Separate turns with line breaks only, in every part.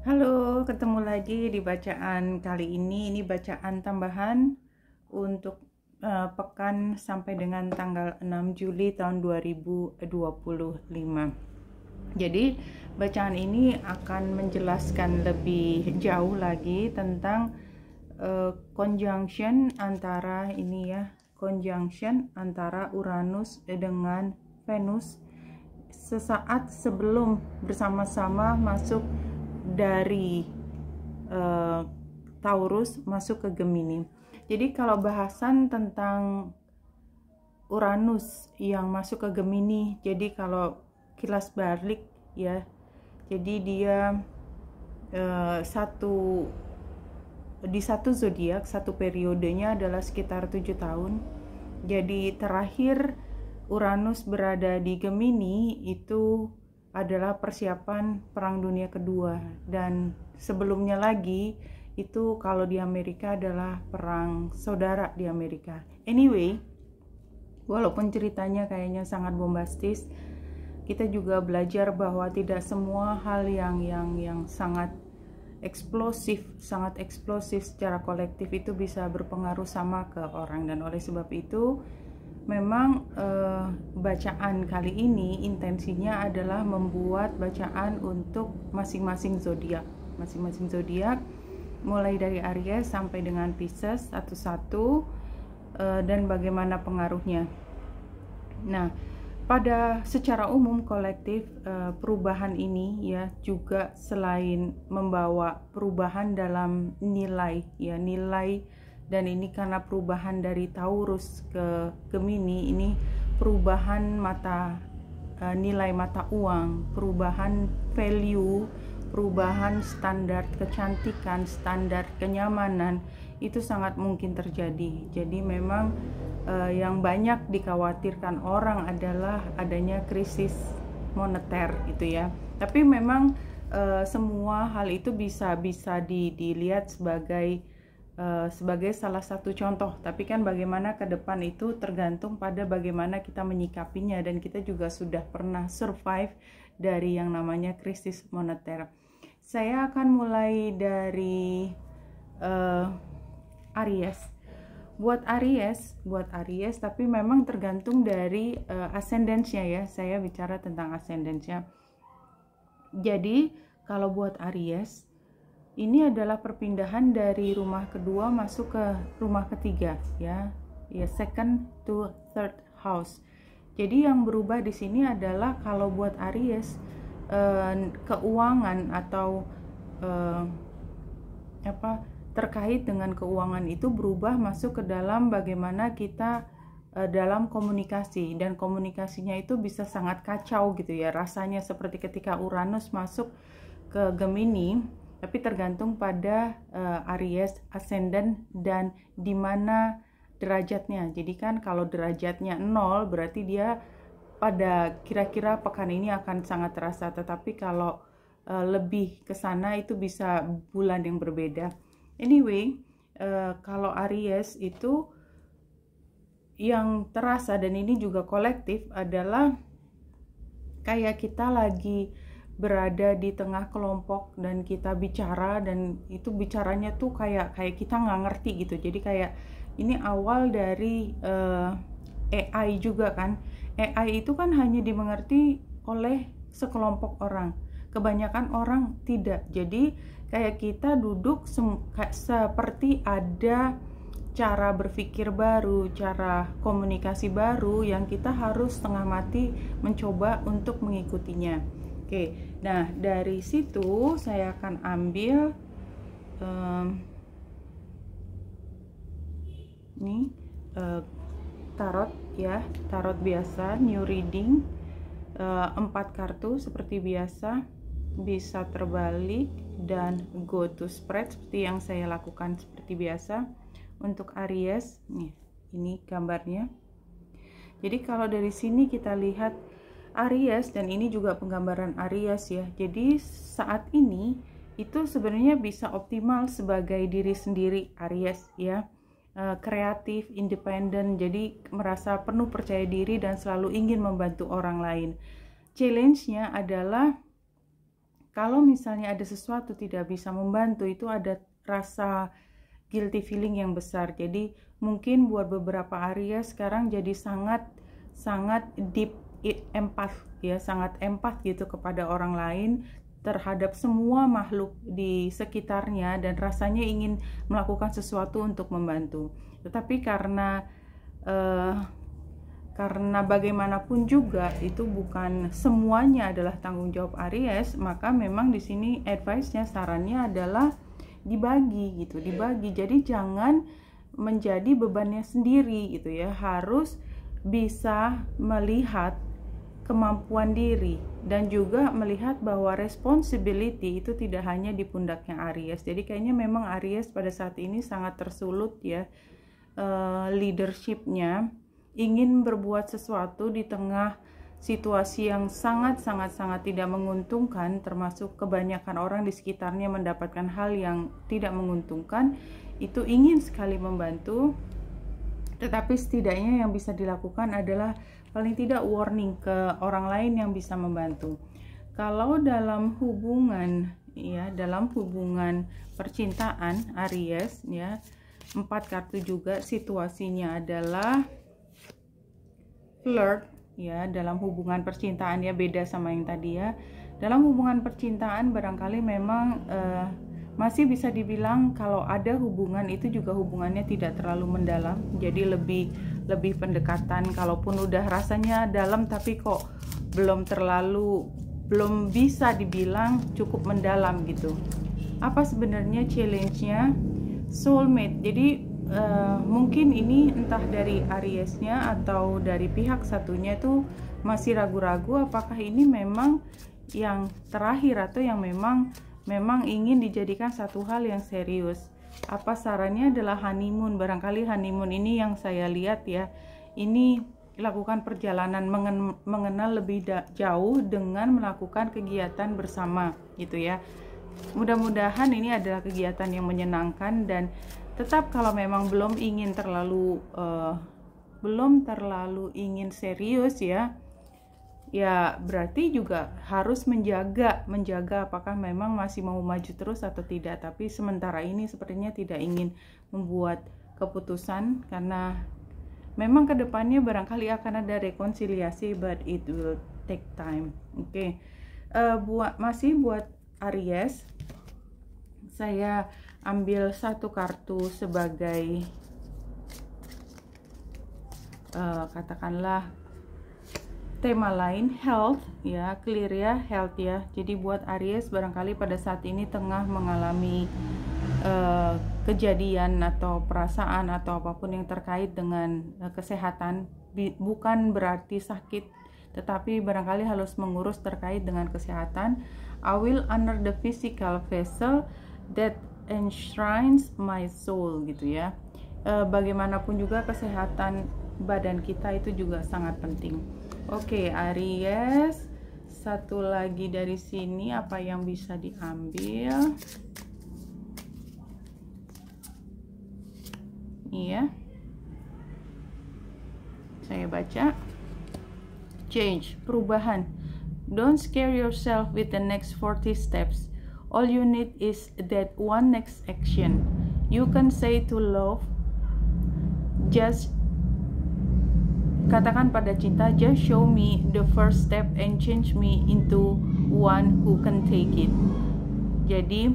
Halo, ketemu lagi di bacaan kali ini. Ini bacaan tambahan untuk pekan sampai dengan tanggal 6 Juli tahun 2025. Jadi, bacaan ini akan menjelaskan lebih jauh lagi tentang conjunction antara Uranus dengan Venus sesaat sebelum bersama-sama masuk dari Taurus masuk ke Gemini. Jadi kalau bahasan tentang Uranus yang masuk ke Gemini, jadi kalau kilas balik ya, jadi dia di satu zodiak, satu periodenya adalah sekitar 7 tahun. Jadi terakhir Uranus berada di Gemini itu adalah persiapan Perang Dunia Kedua, dan sebelumnya lagi itu kalau di Amerika adalah Perang Saudara di Amerika. Anyway, walaupun ceritanya kayaknya sangat bombastis, kita juga belajar bahwa tidak semua hal yang sangat eksplosif secara kolektif itu bisa berpengaruh sama ke orang, dan oleh sebab itu memang bacaan kali ini intensinya adalah membuat bacaan untuk masing-masing zodiak, mulai dari Aries sampai dengan Pisces satu-satu, dan bagaimana pengaruhnya. Nah, pada secara umum kolektif, perubahan ini ya juga selain membawa perubahan dalam nilai, dan ini karena perubahan dari Taurus ke Gemini, ini perubahan nilai mata uang, perubahan value, perubahan standar kecantikan, standar kenyamanan, itu sangat mungkin terjadi. Jadi memang yang banyak dikhawatirkan orang adalah adanya krisis moneter gitu ya. Tapi memang semua hal itu bisa dilihat sebagai salah satu contoh, tapi kan bagaimana ke depan itu tergantung pada bagaimana kita menyikapinya, dan kita juga sudah pernah survive dari yang namanya krisis moneter. Saya akan mulai dari Aries. Buat Aries, tapi memang tergantung dari ascendensnya ya. Saya bicara tentang ascendensnya. Jadi kalau buat Aries, ini adalah perpindahan dari rumah kedua masuk ke rumah ketiga ya, second to third house. Jadi yang berubah di sini adalah kalau buat Aries, keuangan atau terkait dengan keuangan itu berubah masuk ke dalam bagaimana kita dalam komunikasi, dan komunikasinya itu bisa sangat kacau gitu ya, rasanya seperti ketika Uranus masuk ke Gemini. Tapi tergantung pada Aries ascendant dan di mana derajatnya. Jadi kan kalau derajatnya 0 berarti dia pada kira-kira pekan ini akan sangat terasa. Tetapi kalau lebih ke sana itu bisa bulan yang berbeda. Anyway, kalau Aries itu yang terasa, dan ini juga kolektif, adalah kayak kita lagi berada di tengah kelompok dan kita bicara, dan itu bicaranya tuh kayak kita nggak ngerti gitu. Jadi kayak ini awal dari AI juga kan. AI itu kan hanya dimengerti oleh sekelompok orang, kebanyakan orang tidak. Jadi kayak kita duduk seperti ada cara berpikir baru, cara komunikasi baru yang kita harus setengah mati mencoba untuk mengikutinya. Oke, nah dari situ saya akan ambil tarot ya, tarot biasa, new reading, 4 kartu seperti biasa, bisa terbalik dan go to spread seperti yang saya lakukan seperti biasa. Untuk Aries, nih, ini gambarnya. Jadi kalau dari sini kita lihat Aries, dan ini juga penggambaran Aries ya. Jadi saat ini itu sebenarnya bisa optimal sebagai diri sendiri Aries ya. Kreatif, independen, jadi merasa penuh percaya diri dan selalu ingin membantu orang lain. Challenge-nya adalah kalau misalnya ada sesuatu tidak bisa membantu, itu ada rasa guilty feeling yang besar. Jadi mungkin buat beberapa Aries sekarang jadi sangat deep empath ya, sangat empath gitu kepada orang lain, terhadap semua makhluk di sekitarnya, dan rasanya ingin melakukan sesuatu untuk membantu. Tetapi karena bagaimanapun juga itu bukan semuanya adalah tanggung jawab Aries, maka memang di sini advice-nya, sarannya adalah dibagi gitu, dibagi. Jadi jangan menjadi bebannya sendiri gitu ya, harus bisa melihat kemampuan diri dan juga melihat bahwa responsibility itu tidak hanya di pundaknya Aries. Jadi kayaknya memang Aries pada saat ini sangat tersulut ya, leadershipnya, ingin berbuat sesuatu di tengah situasi yang sangat tidak menguntungkan, termasuk kebanyakan orang di sekitarnya mendapatkan hal yang tidak menguntungkan. Itu ingin sekali membantu, tetapi setidaknya yang bisa dilakukan adalah paling tidak warning ke orang lain yang bisa membantu. Kalau dalam hubungan ya, dalam hubungan percintaan Aries ya, 4 kartu juga situasinya adalah flirt ya, dalam hubungan percintaan ya, beda sama yang tadi ya. Dalam hubungan percintaan barangkali memang masih bisa dibilang kalau ada hubungan itu juga hubungannya tidak terlalu mendalam, jadi lebih pendekatan. Kalaupun udah rasanya dalam tapi kok belum bisa dibilang cukup mendalam gitu. Apa sebenarnya challenge-nya? Soulmate. Jadi mungkin ini entah dari Ariesnya atau dari pihak satunya itu masih ragu-ragu apakah ini memang yang terakhir atau yang memang ingin dijadikan satu hal yang serius. Apa sarannya adalah honeymoon. Barangkali honeymoon ini yang saya lihat ya, ini lakukan perjalanan mengenal lebih jauh dengan melakukan kegiatan bersama gitu ya. Mudah-mudahan ini adalah kegiatan yang menyenangkan, dan tetap kalau memang belum terlalu ingin serius ya berarti juga harus menjaga apakah memang masih mau maju terus atau tidak. Tapi sementara ini sepertinya tidak ingin membuat keputusan karena memang kedepannya barangkali akan ada rekonsiliasi, but it will take time. Oke. Buat Aries, saya ambil satu kartu sebagai katakanlah tema lain, health ya, clear ya, health ya. Jadi buat Aries barangkali pada saat ini tengah mengalami kejadian atau perasaan atau apapun yang terkait dengan kesehatan, bukan berarti sakit, tetapi barangkali harus mengurus terkait dengan kesehatan. I will honor the physical vessel that enshrines my soul gitu ya. Bagaimanapun juga kesehatan badan kita itu juga sangat penting. Oke, Aries, satu lagi dari sini apa yang bisa diambil? Iya, saya baca change, perubahan. Don't scare yourself with the next 40 steps. All you need is that one next action. You can say to love, just katakan pada cinta, just show me the first step and change me into one who can take it. Jadi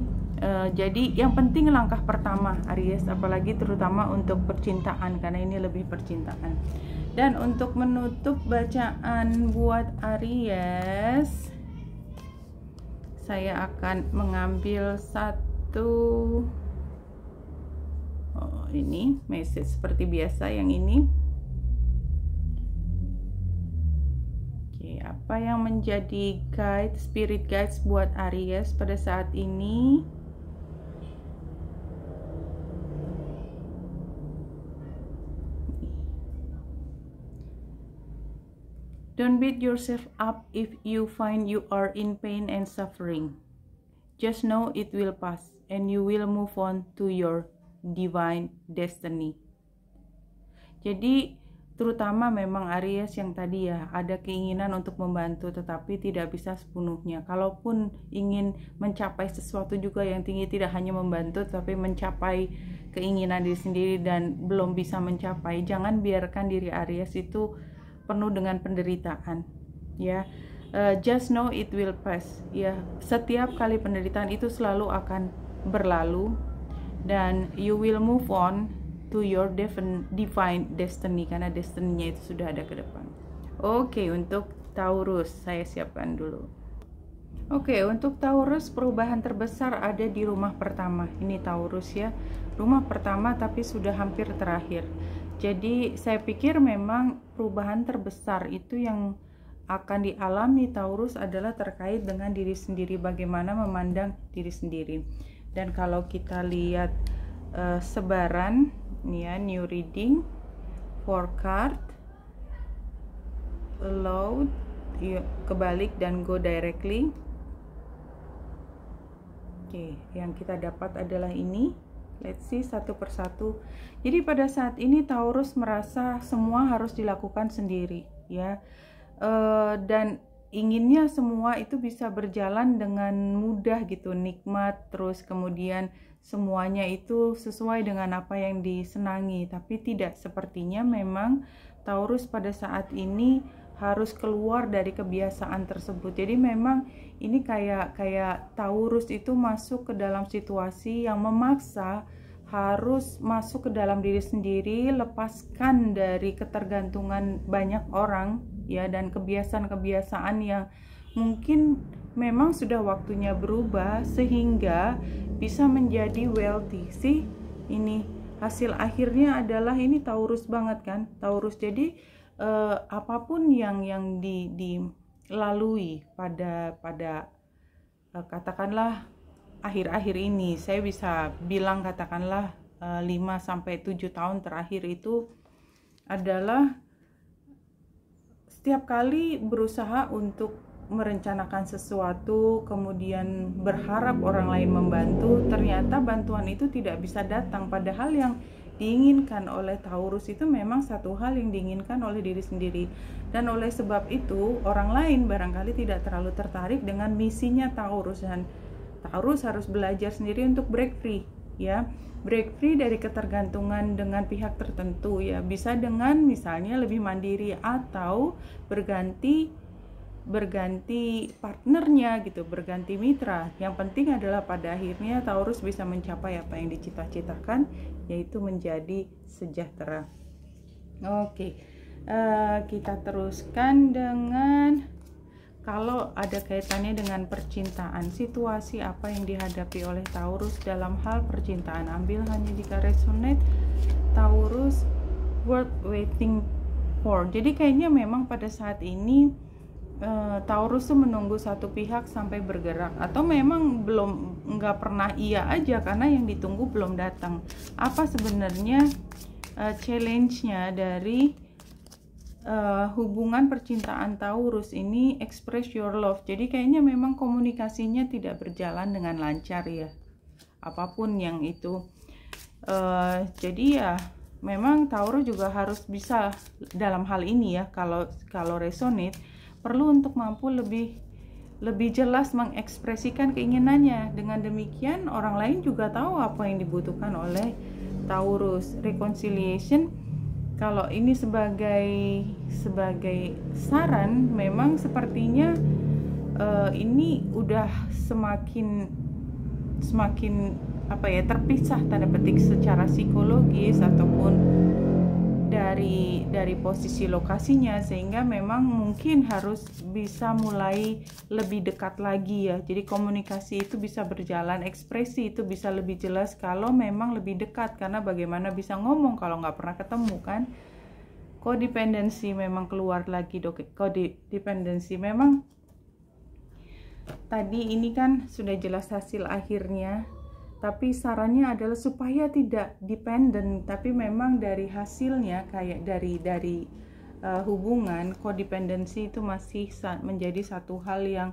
yang penting langkah pertama Aries, apalagi terutama untuk percintaan, karena ini lebih percintaan. Dan untuk menutup bacaan buat Aries, saya akan mengambil satu ini message seperti biasa yang ini. Apa yang menjadi guide, spirit guides buat Aries pada saat ini? Don't beat yourself up if you find you are in pain and suffering. Just know it will pass and you will move on to your divine destiny. Jadi terutama memang Aries yang tadi ya, ada keinginan untuk membantu tetapi tidak bisa sepenuhnya. Kalaupun ingin mencapai sesuatu juga yang tinggi, tidak hanya membantu tapi mencapai keinginan diri sendiri dan belum bisa mencapai, jangan biarkan diri Aries itu penuh dengan penderitaan ya. Just know it will pass ya. Setiap kali penderitaan itu selalu akan berlalu dan you will move on to your divine destiny, karena destiny-nya itu sudah ada ke depan. Oke, untuk Taurus saya siapkan dulu. Oke, untuk Taurus perubahan terbesar ada di rumah pertama. Ini Taurus ya, rumah pertama tapi sudah hampir terakhir. Jadi saya pikir memang perubahan terbesar itu yang akan dialami Taurus adalah terkait dengan diri sendiri, bagaimana memandang diri sendiri. Dan kalau kita lihat sebaran ya, new reading, 4 card, loud, kebalik dan go directly. Oke, yang kita dapat adalah ini. Let's see satu persatu. Jadi pada saat ini Taurus merasa semua harus dilakukan sendiri ya, dan inginnya semua itu bisa berjalan dengan mudah gitu, nikmat, terus kemudian semuanya itu sesuai dengan apa yang disenangi. Tapi tidak, sepertinya memang Taurus pada saat ini harus keluar dari kebiasaan tersebut. Jadi memang ini kayak Taurus itu masuk ke dalam situasi yang memaksa harus masuk ke dalam diri sendiri, lepaskan dari ketergantungan banyak orang ya, dan kebiasaan-kebiasaan yang mungkin memang sudah waktunya berubah sehingga bisa menjadi wealthy. Sih, ini hasil akhirnya adalah ini Taurus banget kan, Taurus. Jadi apapun yang dilalui pada katakanlah akhir-akhir ini, saya bisa bilang katakanlah 5-7 tahun terakhir itu adalah setiap kali berusaha untuk merencanakan sesuatu, kemudian berharap orang lain membantu, ternyata bantuan itu tidak bisa datang, padahal yang diinginkan oleh Taurus itu memang satu hal yang diinginkan oleh diri sendiri. Dan oleh sebab itu orang lain barangkali tidak terlalu tertarik dengan misinya Taurus, dan Taurus harus belajar sendiri untuk break free ya, break free dari ketergantungan dengan pihak tertentu ya, bisa dengan misalnya lebih mandiri atau berganti partnernya gitu, berganti mitra. Yang penting adalah pada akhirnya Taurus bisa mencapai apa yang dicita-citakan, yaitu menjadi sejahtera. Oke, kita teruskan dengan kalau ada kaitannya dengan percintaan, situasi apa yang dihadapi oleh Taurus dalam hal percintaan. Ambil hanya jika resonate. Taurus, worth waiting for. Jadi kayaknya memang pada saat ini Taurus tuh menunggu satu pihak sampai bergerak, atau memang belum, nggak pernah iya aja karena yang ditunggu belum datang. Apa sebenarnya challenge-nya dari hubungan percintaan Taurus ini? Express your love. Jadi kayaknya memang komunikasinya tidak berjalan dengan lancar ya, apapun yang itu. Jadi ya memang Taurus juga harus bisa dalam hal ini ya, kalau resonate, perlu untuk mampu lebih jelas mengekspresikan keinginannya. Dengan demikian orang lain juga tahu apa yang dibutuhkan oleh Taurus. Reconciliation, kalau ini sebagai saran, memang sepertinya ini udah semakin apa ya, terpisah tanda petik secara psikologis ataupun dari posisi lokasinya, sehingga memang mungkin harus bisa mulai lebih dekat lagi ya. Jadi komunikasi itu bisa berjalan, ekspresi itu bisa lebih jelas kalau memang lebih dekat, karena bagaimana bisa ngomong kalau nggak pernah ketemu kan. Codependency memang keluar lagi dok. Codependency memang tadi ini kan sudah jelas hasil akhirnya, tapi sarannya adalah supaya tidak dependen, tapi memang dari hasilnya kayak dari hubungan, codependency itu masih menjadi satu hal yang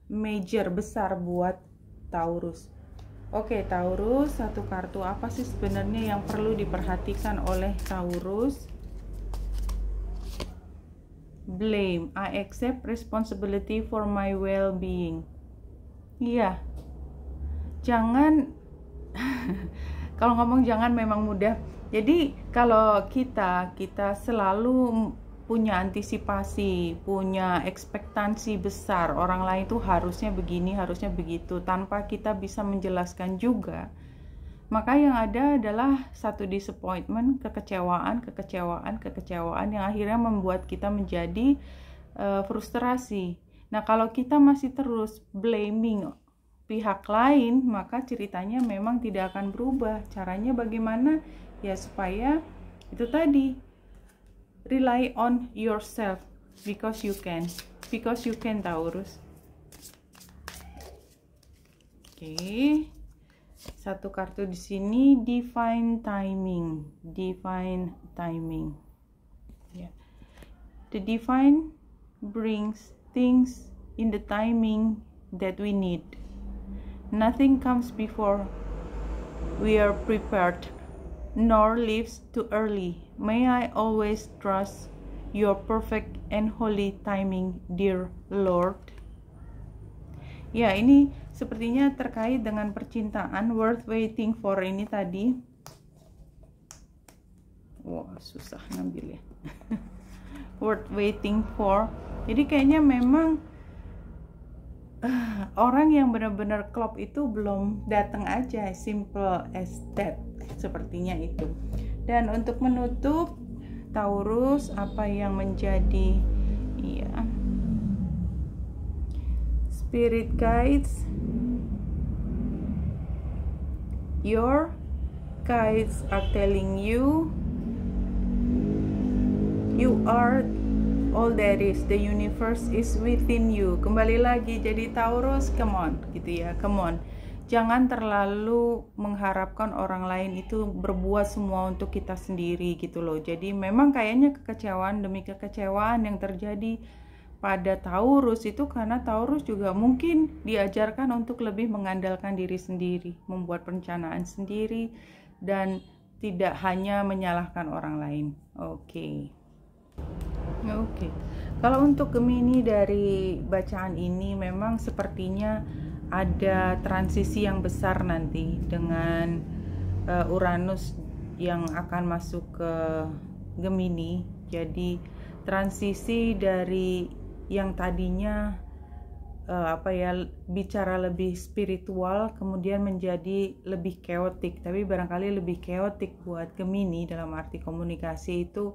major, besar buat Taurus. Oke, Taurus, satu kartu apa sih sebenarnya yang perlu diperhatikan oleh Taurus? Blame, I accept responsibility for my well-being. Iya, jangan kalau ngomong jangan memang mudah. Jadi kalau kita selalu punya antisipasi, punya ekspektasi besar, orang lain tuh harusnya begini, harusnya begitu, tanpa kita bisa menjelaskan juga, maka yang ada adalah satu disappointment, kekecewaan yang akhirnya membuat kita menjadi frustrasi. Nah, kalau kita masih terus blaming pihak lain, maka ceritanya memang tidak akan berubah. Caranya bagaimana? Ya supaya itu tadi, rely on yourself because you can Taurus. Oke. Satu kartu di sini, divine timing. Yeah. The divine brings things in the timing that we need. Nothing comes before we are prepared, nor leaves too early. May I always trust your perfect and holy timing, dear Lord. Ya, ini sepertinya terkait dengan percintaan, worth waiting for ini tadi. Wah, susah ngambil ya. Worth waiting for. Jadi kayaknya memang orang yang benar-benar klop itu belum datang aja, simple as that, sepertinya itu. Dan untuk menutup Taurus, apa yang menjadi spirit guides, your guides are telling you you are all there is, the universe is within you. Kembali lagi jadi Taurus, come on gitu ya, come on. Jangan terlalu mengharapkan orang lain itu berbuat semua untuk kita sendiri gitu loh. Jadi memang kayaknya kekecewaan demi kekecewaan yang terjadi pada Taurus itu karena Taurus juga mungkin diajarkan untuk lebih mengandalkan diri sendiri, membuat perencanaan sendiri, dan tidak hanya menyalahkan orang lain. Oke. Kalau untuk Gemini dari bacaan ini memang sepertinya ada transisi yang besar nanti dengan Uranus yang akan masuk ke Gemini. Jadi transisi dari yang tadinya bicara lebih spiritual kemudian menjadi lebih chaotic, tapi barangkali lebih chaotic buat Gemini dalam arti komunikasi itu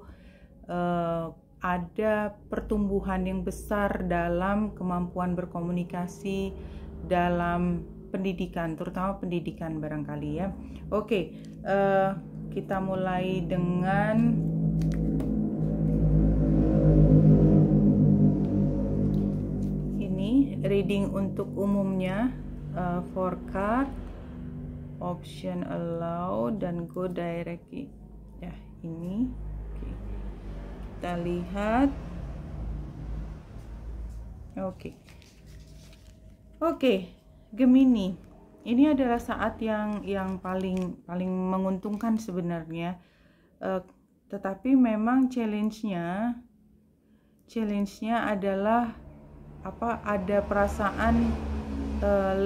ada pertumbuhan yang besar dalam kemampuan berkomunikasi dalam pendidikan, terutama pendidikan barangkali ya. Oke, kita mulai dengan ini reading untuk umumnya, for card, option allow dan go direct ya ini. Kita lihat. Oke, Gemini. Ini adalah saat yang paling menguntungkan sebenarnya. Tetapi memang challenge-nya adalah ada perasaan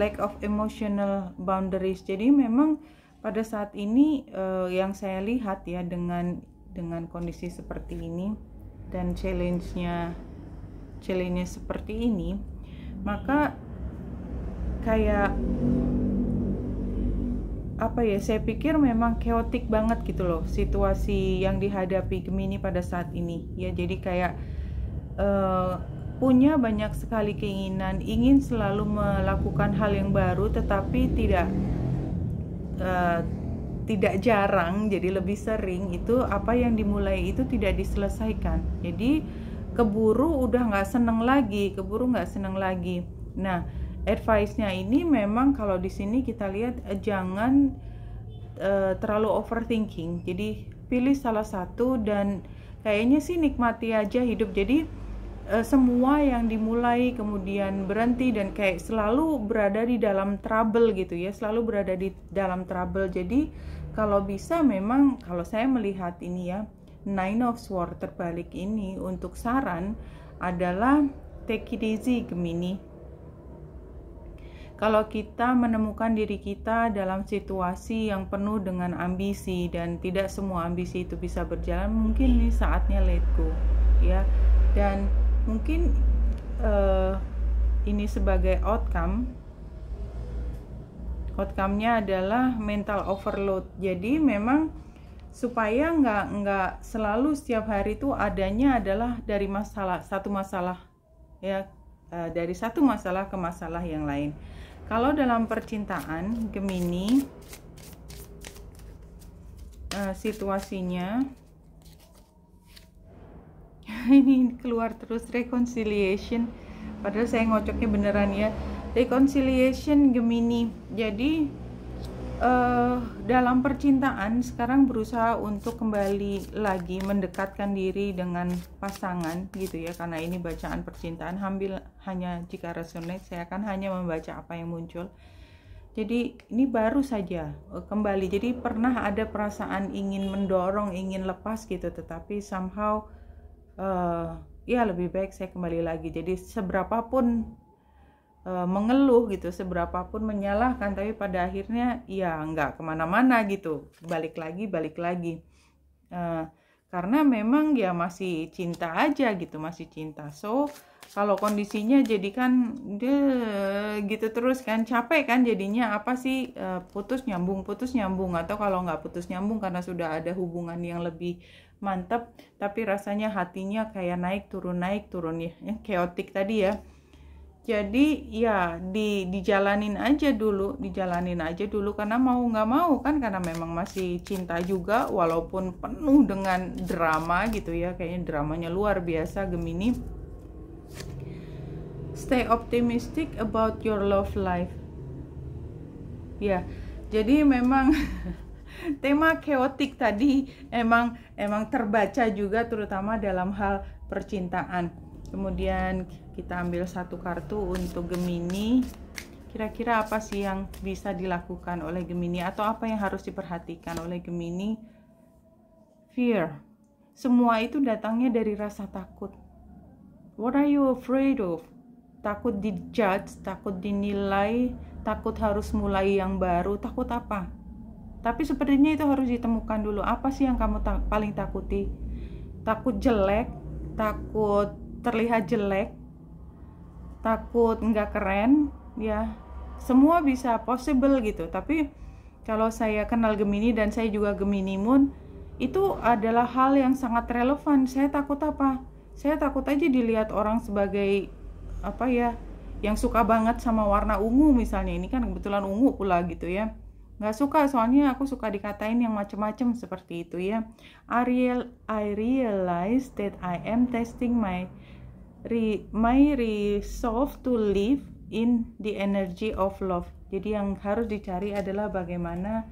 lack of emotional boundaries. Jadi memang pada saat ini yang saya lihat ya dengan kondisi seperti ini dan challenge-nya seperti ini, maka kayak saya pikir memang chaotic banget gitu loh situasi yang dihadapi Gemini pada saat ini ya. Jadi kayak punya banyak sekali keinginan, ingin selalu melakukan hal yang baru, tetapi tidak jarang, jadi lebih sering itu apa yang dimulai itu tidak diselesaikan. Jadi keburu nggak seneng lagi. Nah, advice-nya ini memang kalau di sini kita lihat jangan terlalu overthinking. Jadi pilih salah satu dan kayaknya sih nikmati aja hidup. Jadi semua yang dimulai kemudian berhenti dan kayak selalu berada di dalam trouble gitu ya, selalu berada di dalam trouble. Jadi kalau bisa memang kalau saya melihat ini ya, Nine of Swords terbalik ini untuk saran adalah take it easy Gemini. Kalau kita menemukan diri kita dalam situasi yang penuh dengan ambisi dan tidak semua ambisi itu bisa berjalan, mungkin ini saatnya let go ya. Dan mungkin ini sebagai outcome-nya adalah mental overload. Jadi memang supaya nggak selalu setiap hari itu adanya adalah dari satu masalah ya, dari satu masalah ke masalah yang lain. Kalau dalam percintaan Gemini, situasinya ini keluar terus reconciliation, padahal saya ngocoknya beneran ya, reconciliation Gemini. Jadi dalam percintaan sekarang berusaha untuk kembali lagi mendekatkan diri dengan pasangan gitu ya, karena ini bacaan percintaan, hanya jika resonate saya akan hanya membaca apa yang muncul. Jadi ini baru saja kembali, jadi pernah ada perasaan ingin mendorong, ingin lepas gitu, tetapi somehow ya lebih baik saya kembali lagi. Jadi seberapapun mengeluh gitu, seberapapun menyalahkan, tapi pada akhirnya ya nggak kemana-mana gitu, balik lagi karena memang ya masih cinta aja gitu, masih cinta. So kalau kondisinya jadi kan gitu terus kan, capek kan jadinya, apa sih, putus nyambung, atau kalau nggak putus nyambung karena sudah ada hubungan yang lebih mantap tapi rasanya hatinya kayak naik turun ya, chaotic tadi ya. Jadi ya dijalanin aja dulu karena mau nggak mau kan, karena memang masih cinta juga walaupun penuh dengan drama gitu ya, kayaknya dramanya luar biasa Gemini. Stay optimistic about your love life ya. Jadi memang tema chaotic tadi emang terbaca juga terutama dalam hal percintaan. Kemudian kita ambil satu kartu untuk Gemini. Kira-kira apa sih yang bisa dilakukan oleh Gemini, atau apa yang harus diperhatikan oleh Gemini? Fear. Semua itu datangnya dari rasa takut. What are you afraid of? Takut dijudge, takut dinilai, takut harus mulai yang baru, takut apa? Tapi sepertinya itu harus ditemukan dulu. Apa sih yang kamu paling takuti? Takut jelek, takut terlihat jelek, takut nggak keren ya, semua bisa possible gitu. Tapi kalau saya kenal Gemini dan saya juga Gemini Moon, itu adalah hal yang sangat relevan. Saya takut apa? Saya takut aja dilihat orang sebagai apa ya, yang suka banget sama warna ungu misalnya. Ini kan kebetulan ungu pula gitu ya, nggak suka, soalnya aku suka dikatain yang macam-macam seperti itu ya. I realize that I am testing my resolve to live in the energy of love. Jadi yang harus dicari adalah bagaimana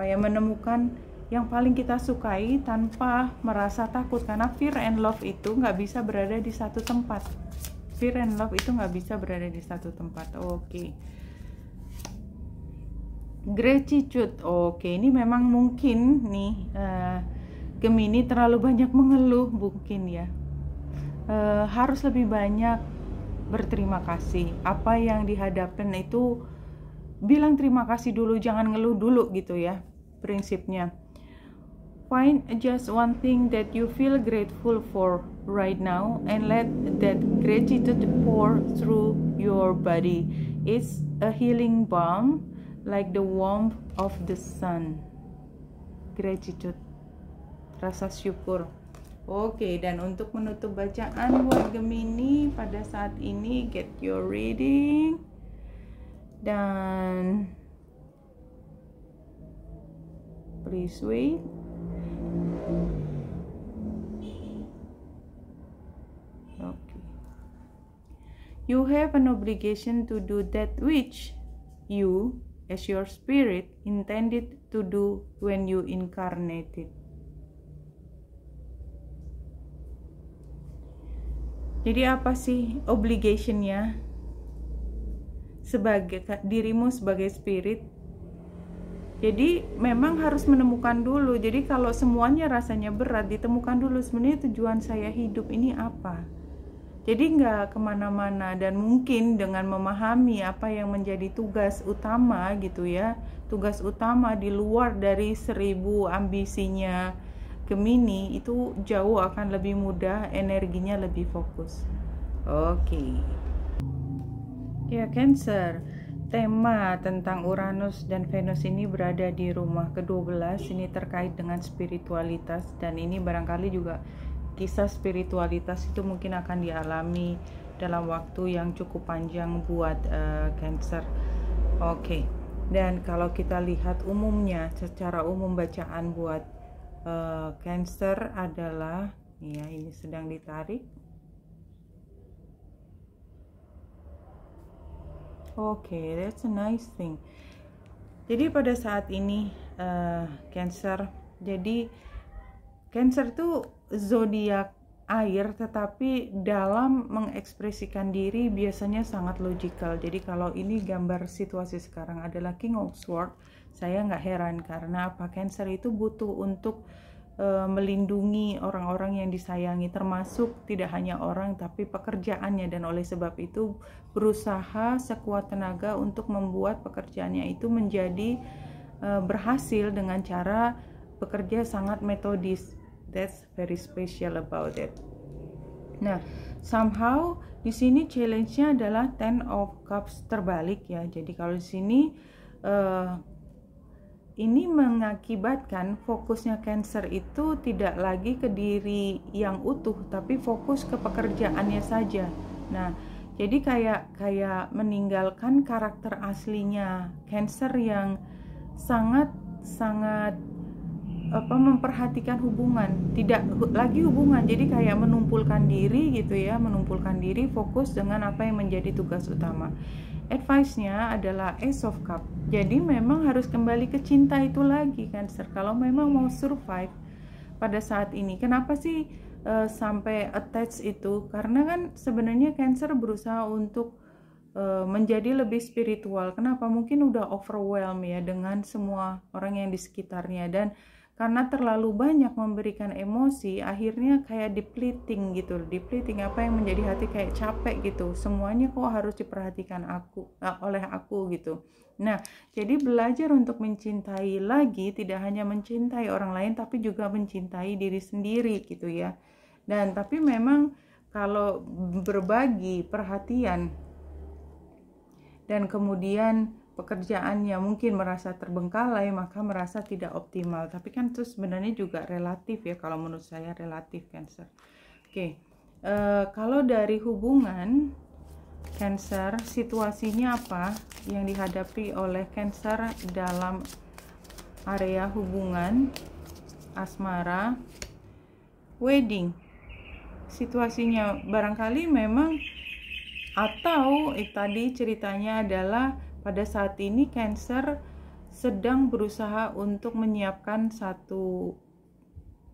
menemukan yang paling kita sukai tanpa merasa takut, karena fear and love itu nggak bisa berada di satu tempat. Oke. Gratitude. Oke, ini memang mungkin nih Gemini terlalu banyak mengeluh mungkin ya. Harus lebih banyak berterima kasih. Apa yang dihadapkan itu bilang terima kasih dulu, jangan ngeluh dulu gitu ya prinsipnya. Find just one thing that you feel grateful for right now and let that gratitude pour through your body. It's a healing balm like the warmth of the sun. Gratitude, rasa syukur. Oke, dan untuk menutup bacaan buat Gemini pada saat ini, get your reading. Dan please wait. Okay. You have an obligation to do that which you, as your spirit, intended to do when you incarnated. Jadi apa sih obligationnya sebagai dirimu sebagai spirit? Jadi memang harus menemukan dulu. Jadi kalau semuanya rasanya berat, ditemukan dulu sebenarnya tujuan saya hidup ini apa. Jadi nggak kemana-mana, dan mungkin dengan memahami apa yang menjadi tugas utama gitu ya, tugas utama di luar dari 1000 ambisinya Gemini, itu jauh akan lebih mudah, energinya lebih fokus. Oke. Ya, Cancer. Tema tentang Uranus dan Venus ini berada di rumah ke-12. Ini terkait dengan spiritualitas, dan ini barangkali juga kisah spiritualitas itu mungkin akan dialami dalam waktu yang cukup panjang buat Cancer. Oke. Dan kalau kita lihat umumnya, secara umum bacaan buat Cancer adalah, ya ini sedang ditarik. Oke, that's a nice thing. Jadi pada saat ini Cancer, jadi Cancer itu zodiak air, tetapi dalam mengekspresikan diri biasanya sangat logikal. Jadi kalau ini gambar situasi sekarang adalah King of Swords, saya nggak heran karena apa, Cancer itu butuh untuk melindungi orang-orang yang disayangi, termasuk tidak hanya orang tapi pekerjaannya, dan oleh sebab itu berusaha sekuat tenaga untuk membuat pekerjaannya itu menjadi berhasil dengan cara bekerja sangat metodis. That's very special about it. Nah, somehow di sini challenge-nya adalah Ten of Cups terbalik ya. Jadi kalau di sini ini mengakibatkan fokusnya Cancer itu tidak lagi ke diri yang utuh, tapi fokus ke pekerjaannya saja. Nah, jadi kayak meninggalkan karakter aslinya Cancer yang sangat memperhatikan hubungan, tidak lagi hubungan, jadi kayak menumpulkan diri gitu ya, menumpulkan diri, fokus dengan apa yang menjadi tugas utama. Advice-nya adalah Ace of Cup. Jadi memang harus kembali ke cinta itu lagi, Cancer, kalau memang mau survive pada saat ini. Kenapa sih sampai attach itu? Karena kan sebenarnya Cancer berusaha untuk menjadi lebih spiritual. Kenapa? Mungkin udah overwhelmed ya dengan semua orang yang di sekitarnya, dan karena terlalu banyak memberikan emosi, akhirnya kayak depleting gitu. Depleting apa yang menjadi hati kayak capek gitu. Semuanya kok harus diperhatikan oleh aku gitu. Nah, jadi belajar untuk mencintai lagi, tidak hanya mencintai orang lain tapi juga mencintai diri sendiri gitu ya. Dan tapi memang kalau berbagi perhatian dan kemudian pekerjaannya mungkin merasa terbengkalai, maka merasa tidak optimal. Tapi kan itu sebenarnya juga relatif ya, kalau menurut saya relatif, Cancer. Oke. Kalau dari hubungan Cancer, situasinya apa yang dihadapi oleh Cancer dalam area hubungan asmara? Wedding. Situasinya barangkali memang, atau tadi ceritanya adalah pada saat ini Cancer sedang berusaha untuk menyiapkan satu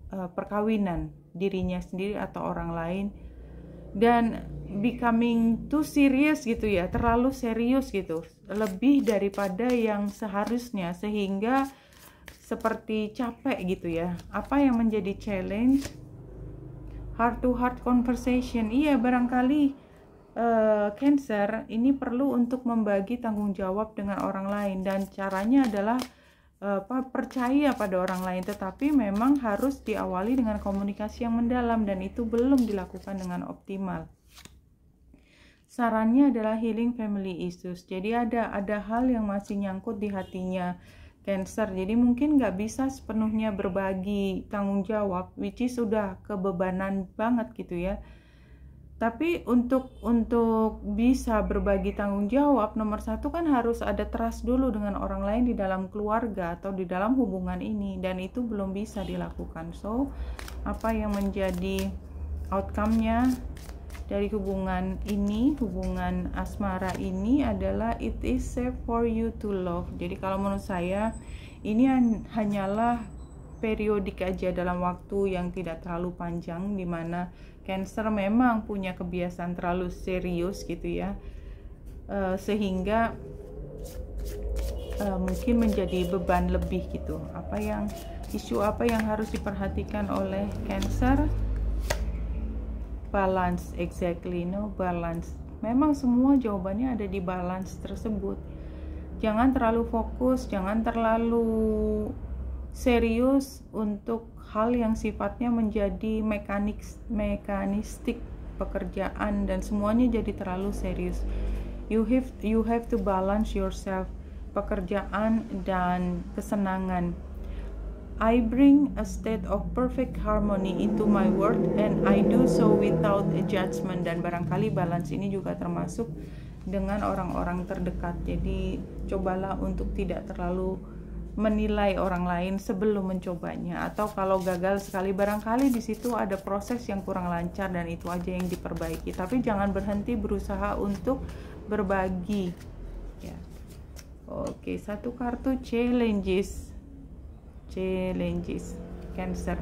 perkawinan dirinya sendiri atau orang lain, dan becoming too serious gitu ya, terlalu serius gitu, lebih daripada yang seharusnya, sehingga seperti capek gitu ya. Apa yang menjadi challenge? Heart to heart conversation. Iya, barangkali Cancer ini perlu untuk membagi tanggung jawab dengan orang lain, dan caranya adalah percaya pada orang lain, tetapi memang harus diawali dengan komunikasi yang mendalam, dan itu belum dilakukan dengan optimal. Sarannya adalah healing family issues. Jadi ada hal yang masih nyangkut di hatinya Cancer, jadi mungkin nggak bisa sepenuhnya berbagi tanggung jawab, which is sudah kebebanan banget gitu ya. Tapi untuk bisa berbagi tanggung jawab, nomor satu kan harus ada trust dulu dengan orang lain di dalam keluarga atau di dalam hubungan ini, dan itu belum bisa dilakukan. So, apa yang menjadi outcome-nya dari hubungan ini, hubungan asmara ini adalah it is safe for you to love. Jadi kalau menurut saya ini hanyalah periodik aja dalam waktu yang tidak terlalu panjang, di mana Cancer memang punya kebiasaan terlalu serius gitu ya, sehingga mungkin menjadi beban lebih gitu. Isu apa yang harus diperhatikan oleh Cancer? Balance, exactly, no balance. Memang semua jawabannya ada di balance tersebut. Jangan terlalu fokus, jangan terlalu serius untuk hal yang sifatnya menjadi mekanistik pekerjaan dan semuanya jadi terlalu serius. You have to balance yourself, pekerjaan dan kesenangan. I bring a state of perfect harmony into my work and I do so without a judgment. Dan barangkali balance ini juga termasuk dengan orang-orang terdekat. Jadi cobalah untuk tidak terlalu menilai orang lain sebelum mencobanya, atau kalau gagal sekali barangkali di situ ada proses yang kurang lancar dan itu aja yang diperbaiki. Tapi jangan berhenti berusaha untuk berbagi ya. Oke, satu kartu challenges Cancer.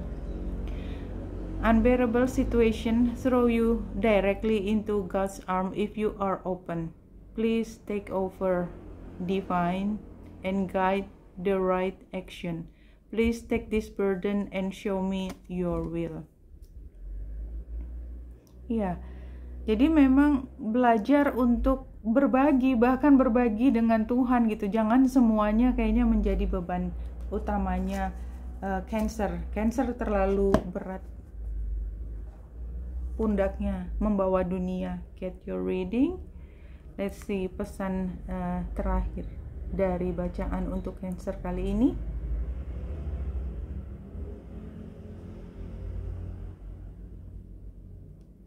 Unbearable situation throw you directly into God's arm if you are open. Please take over, divine, and guide the right action. Please take this burden and show me your will. Ya, jadi memang belajar untuk berbagi, bahkan berbagi dengan Tuhan gitu. Jangan semuanya kayaknya menjadi beban utamanya Cancer. Cancer terlalu berat pundaknya membawa dunia. Get your reading. Let's see pesan terakhir dari bacaan untuk Cancer kali ini.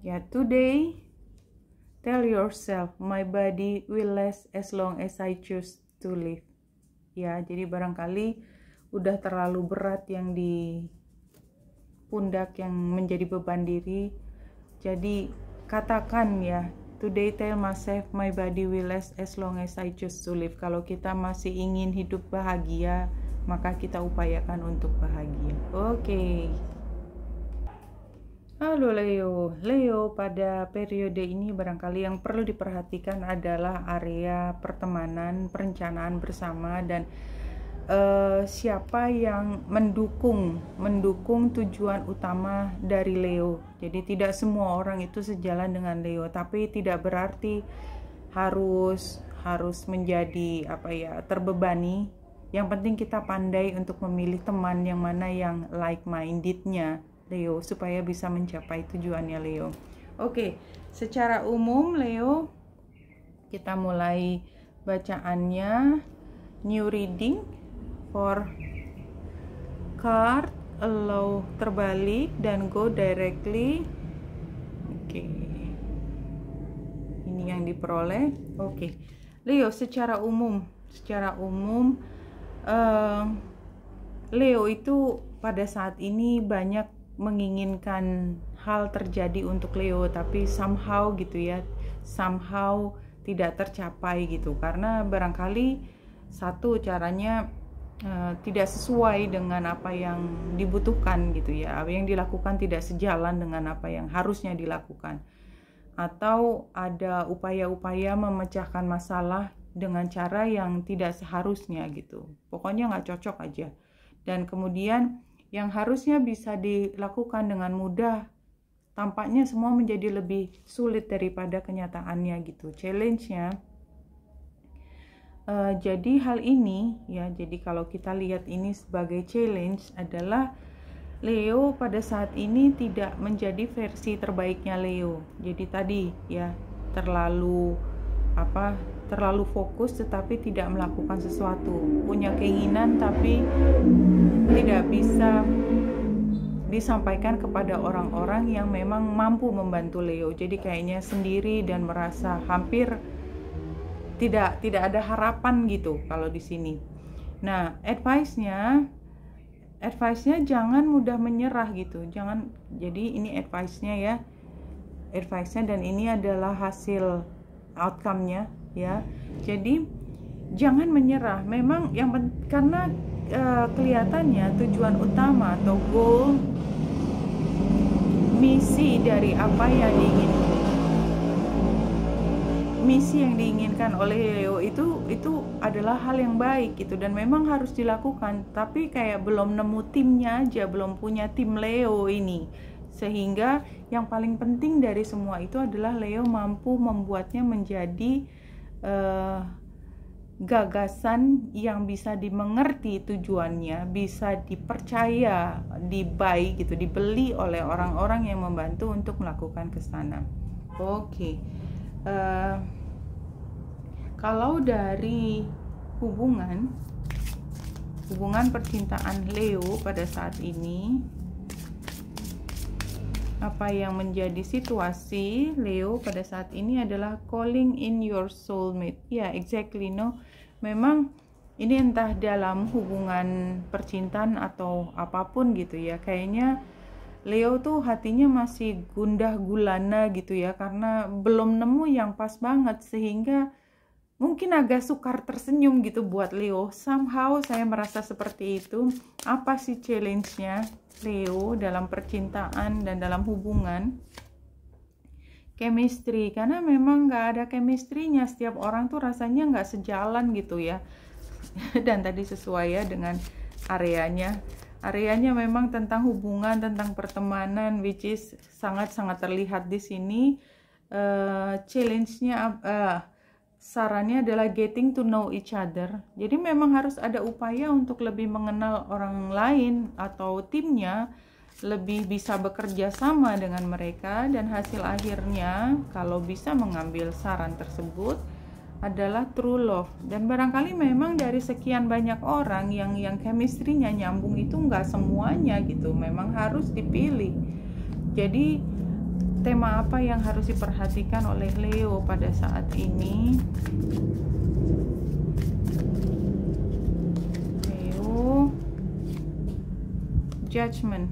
Ya, today tell yourself my body will last as long as I choose to live. Ya, jadi barangkali udah terlalu berat yang di pundak yang menjadi beban diri. Jadi katakan ya, today tell myself my body will last as long as I choose to live. Kalau kita masih ingin hidup bahagia, maka kita upayakan untuk bahagia. Oke. Halo Leo, pada periode ini barangkali yang perlu diperhatikan adalah area pertemanan, perencanaan bersama, dan siapa yang mendukung tujuan utama dari Leo. Jadi tidak semua orang itu sejalan dengan Leo, tapi tidak berarti harus menjadi terbebani. Yang penting kita pandai untuk memilih teman yang mana yang like-mindednya Leo, supaya bisa mencapai tujuannya Leo. Oke, secara umum Leo, kita mulai bacaannya. New reading for card, allow terbalik dan go directly. Oke, ini yang diperoleh. Oke, Leo, secara umum Leo itu pada saat ini banyak menginginkan hal terjadi untuk Leo, tapi somehow tidak tercapai gitu, karena barangkali satu caranya tidak sesuai dengan apa yang dibutuhkan gitu ya, apa yang dilakukan tidak sejalan dengan apa yang harusnya dilakukan, atau ada upaya-upaya memecahkan masalah dengan cara yang tidak seharusnya gitu, pokoknya nggak cocok aja. Dan kemudian yang harusnya bisa dilakukan dengan mudah, tampaknya semua menjadi lebih sulit daripada kenyataannya gitu. Challenge-nya. Jadi hal ini ya, jadi kalau kita lihat ini sebagai challenge adalah Leo pada saat ini tidak menjadi versi terbaiknya Leo. Jadi tadi ya, terlalu fokus tetapi tidak melakukan sesuatu, punya keinginan tapi tidak bisa disampaikan kepada orang-orang yang memang mampu membantu Leo. Jadi kayaknya sendiri dan merasa hampir tidak ada harapan gitu kalau di sini. Nah, advice-nya jangan mudah menyerah gitu. Jangan, jadi ini advice-nya ya. Advice-nya, dan ini adalah hasil outcome-nya ya. Jadi jangan menyerah. Memang karena kelihatannya tujuan utama atau goal misi dari apa yang misi yang diinginkan oleh Leo itu adalah hal yang baik gitu, dan memang harus dilakukan, tapi kayak belum nemu timnya aja, belum punya tim Leo ini. Sehingga yang paling penting dari semua itu adalah Leo mampu membuatnya menjadi gagasan yang bisa dimengerti tujuannya, bisa dipercaya, dibuy gitu, dibeli oleh orang-orang yang membantu untuk melakukan ke sana. Oke. Kalau dari hubungan percintaan Leo pada saat ini, apa yang menjadi situasi Leo pada saat ini adalah calling in your soulmate. Ya, exactly, no. Memang ini entah dalam hubungan percintaan atau apapun gitu ya, kayaknya Leo tuh hatinya masih gundah gulana gitu ya, karena belum nemu yang pas banget, sehingga mungkin agak sukar tersenyum gitu buat Leo. Somehow saya merasa seperti itu. Apa sih challenge-nya Leo dalam percintaan dan dalam hubungan? Chemistry, karena memang nggak ada chemistry-nya. Setiap orang tuh rasanya nggak sejalan gitu ya. Dan tadi sesuai ya dengan areanya memang tentang hubungan, tentang pertemanan, which is sangat-sangat terlihat di sini. Challenge-nya sarannya adalah getting to know each other. Jadi memang harus ada upaya untuk lebih mengenal orang lain atau timnya, lebih bisa bekerja sama dengan mereka, dan hasil akhirnya kalau bisa mengambil saran tersebut adalah true love. Dan barangkali memang dari sekian banyak orang yang chemistry-nya nyambung itu nggak semuanya gitu, memang harus dipilih. Jadi tema apa yang harus diperhatikan oleh Leo pada saat ini? Leo, judgment.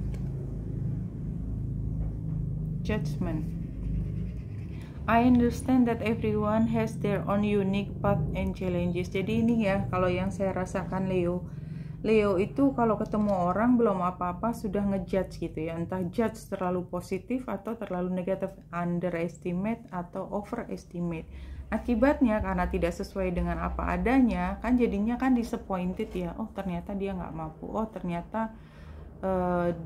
I understand that everyone has their own unique path and challenges. Jadi ini ya, kalau yang saya rasakan Leo itu kalau ketemu orang belum apa-apa sudah ngejudge gitu ya, entah judge terlalu positif atau terlalu negatif, underestimate atau overestimate. Akibatnya karena tidak sesuai dengan apa adanya, kan jadinya kan disappointed ya, oh ternyata dia nggak mampu, oh ternyata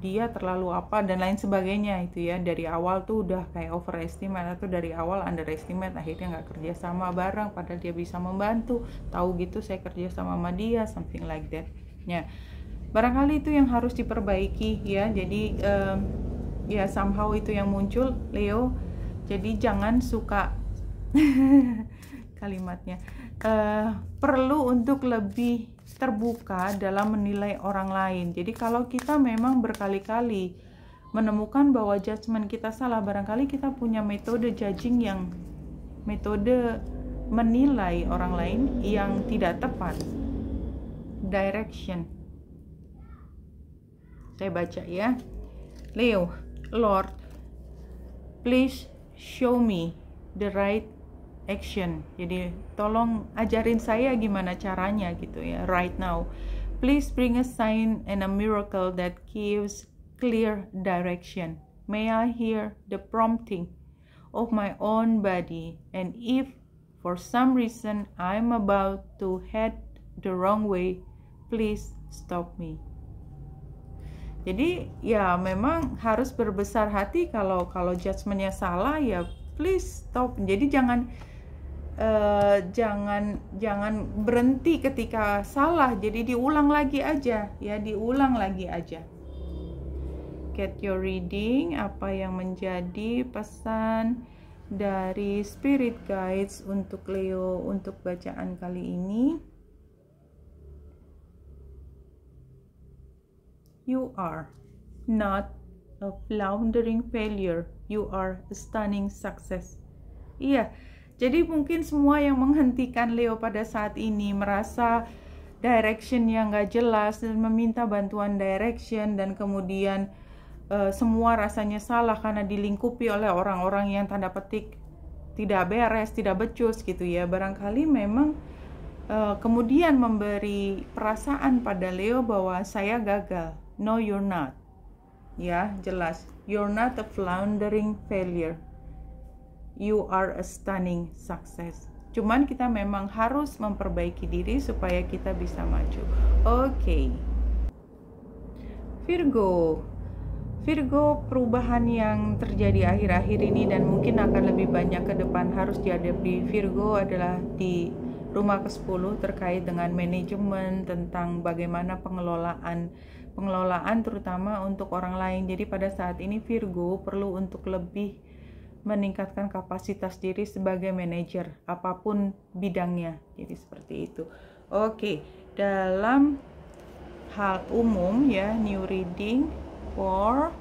dia terlalu apa dan lain sebagainya itu ya. Dari awal tuh udah kayak overestimate atau dari awal underestimate, akhirnya nggak kerja sama bareng padahal dia bisa membantu, tahu gitu saya kerja sama dia, something like that ya. Barangkali itu yang harus diperbaiki ya. Jadi ya somehow itu yang muncul Leo. Jadi jangan suka kalimatnya perlu untuk lebih terbuka dalam menilai orang lain. Jadi kalau kita memang berkali-kali menemukan bahwa judgement kita salah, barangkali kita punya metode judging metode menilai orang lain yang tidak tepat. Direction. Saya baca ya. Leo, Lord, please show me the right action. Jadi tolong ajarin saya gimana caranya gitu ya, right now. Please bring a sign and a miracle that gives clear direction. May I hear the prompting of my own body, and if for some reason I'm about to head the wrong way, please stop me. Jadi ya memang harus berbesar hati kalau judgementnya salah ya please stop. Jadi jangan berhenti ketika salah, jadi diulang lagi aja ya, diulang lagi aja. Get your reading, apa yang menjadi pesan dari spirit guides untuk Leo untuk bacaan kali ini. You are not a floundering failure, you are a stunning success. Iya, jadi mungkin semua yang menghentikan Leo pada saat ini merasa direction yang gak jelas dan meminta bantuan direction, dan kemudian semua rasanya salah karena dilingkupi oleh orang-orang yang tanda petik tidak beres, tidak becus gitu ya. Barangkali memang kemudian memberi perasaan pada Leo bahwa saya gagal. No, you're not. Ya, jelas. You're not a floundering failure. You are a stunning success. Cuman kita memang harus memperbaiki diri supaya kita bisa maju. Oke. Virgo, perubahan yang terjadi akhir-akhir ini dan mungkin akan lebih banyak ke depan harus dihadapi Virgo adalah di rumah ke-10 terkait dengan manajemen, tentang bagaimana pengelolaan terutama untuk orang lain. Jadi pada saat ini Virgo perlu untuk lebih meningkatkan kapasitas diri sebagai manajer apapun bidangnya. Jadi seperti itu. Oke, dalam hal umum ya, new reading for,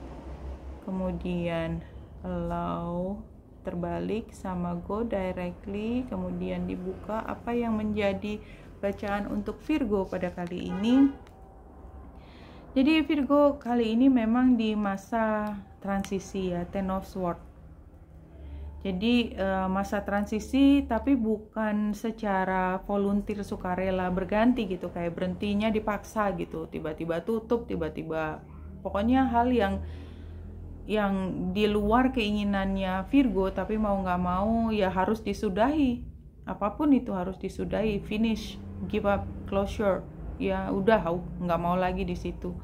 kemudian allow, terbalik sama go directly, kemudian dibuka apa yang menjadi bacaan untuk Virgo pada kali ini. Jadi Virgo kali ini memang di masa transisi ya, Ten of Swords. Jadi masa transisi tapi bukan secara volunteer sukarela berganti gitu, kayak berhentinya dipaksa gitu, tiba-tiba tutup, tiba-tiba pokoknya hal yang di luar keinginannya Virgo, tapi mau nggak mau ya harus disudahi, apapun itu harus disudahi, finish, give up, closure, ya udah nggak mau lagi di situ.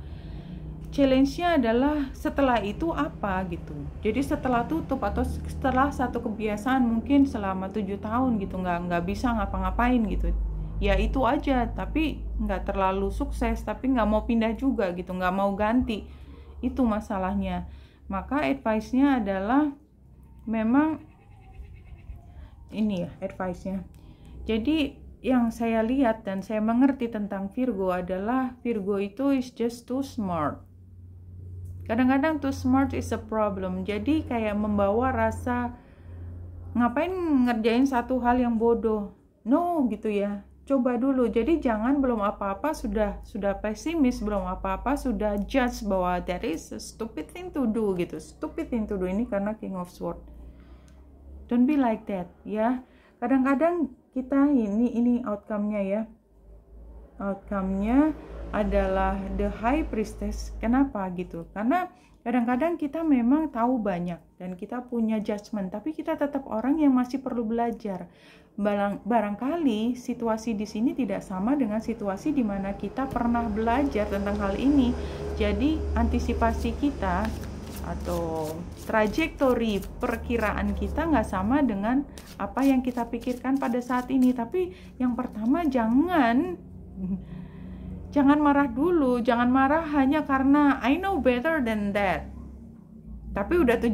Challenge-nya adalah setelah itu apa gitu. Jadi setelah tutup atau setelah satu kebiasaan mungkin selama 7 tahun gitu nggak bisa ngapa-ngapain gitu. Ya itu aja, tapi nggak terlalu sukses, tapi nggak mau pindah juga gitu, nggak mau ganti. Itu masalahnya. Maka advice-nya adalah memang ini ya advice-nya. Jadi yang saya lihat dan saya mengerti tentang Virgo adalah Virgo itu is just too smart. Kadang-kadang too smart is a problem. Jadi kayak membawa rasa ngapain ngerjain satu hal yang bodoh. No gitu ya. Coba dulu. Jadi jangan belum apa-apa sudah pesimis, belum apa-apa sudah judge bahwa that is a stupid thing to do gitu. Stupid thing to do ini karena King of Swords. Don't be like that ya. Kadang-kadang kita ini outcome-nya ya. Outcome-nya adalah the high priestess. Kenapa gitu? Karena kadang-kadang kita memang tahu banyak dan kita punya judgment, tapi kita tetap orang yang masih perlu belajar. Barangkali situasi di sini tidak sama dengan situasi di mana kita pernah belajar tentang hal ini. Jadi antisipasi kita atau trajektori perkiraan kita nggak sama dengan apa yang kita pikirkan pada saat ini. Tapi yang pertama jangan marah dulu, jangan marah hanya karena I know better than that. Tapi udah 7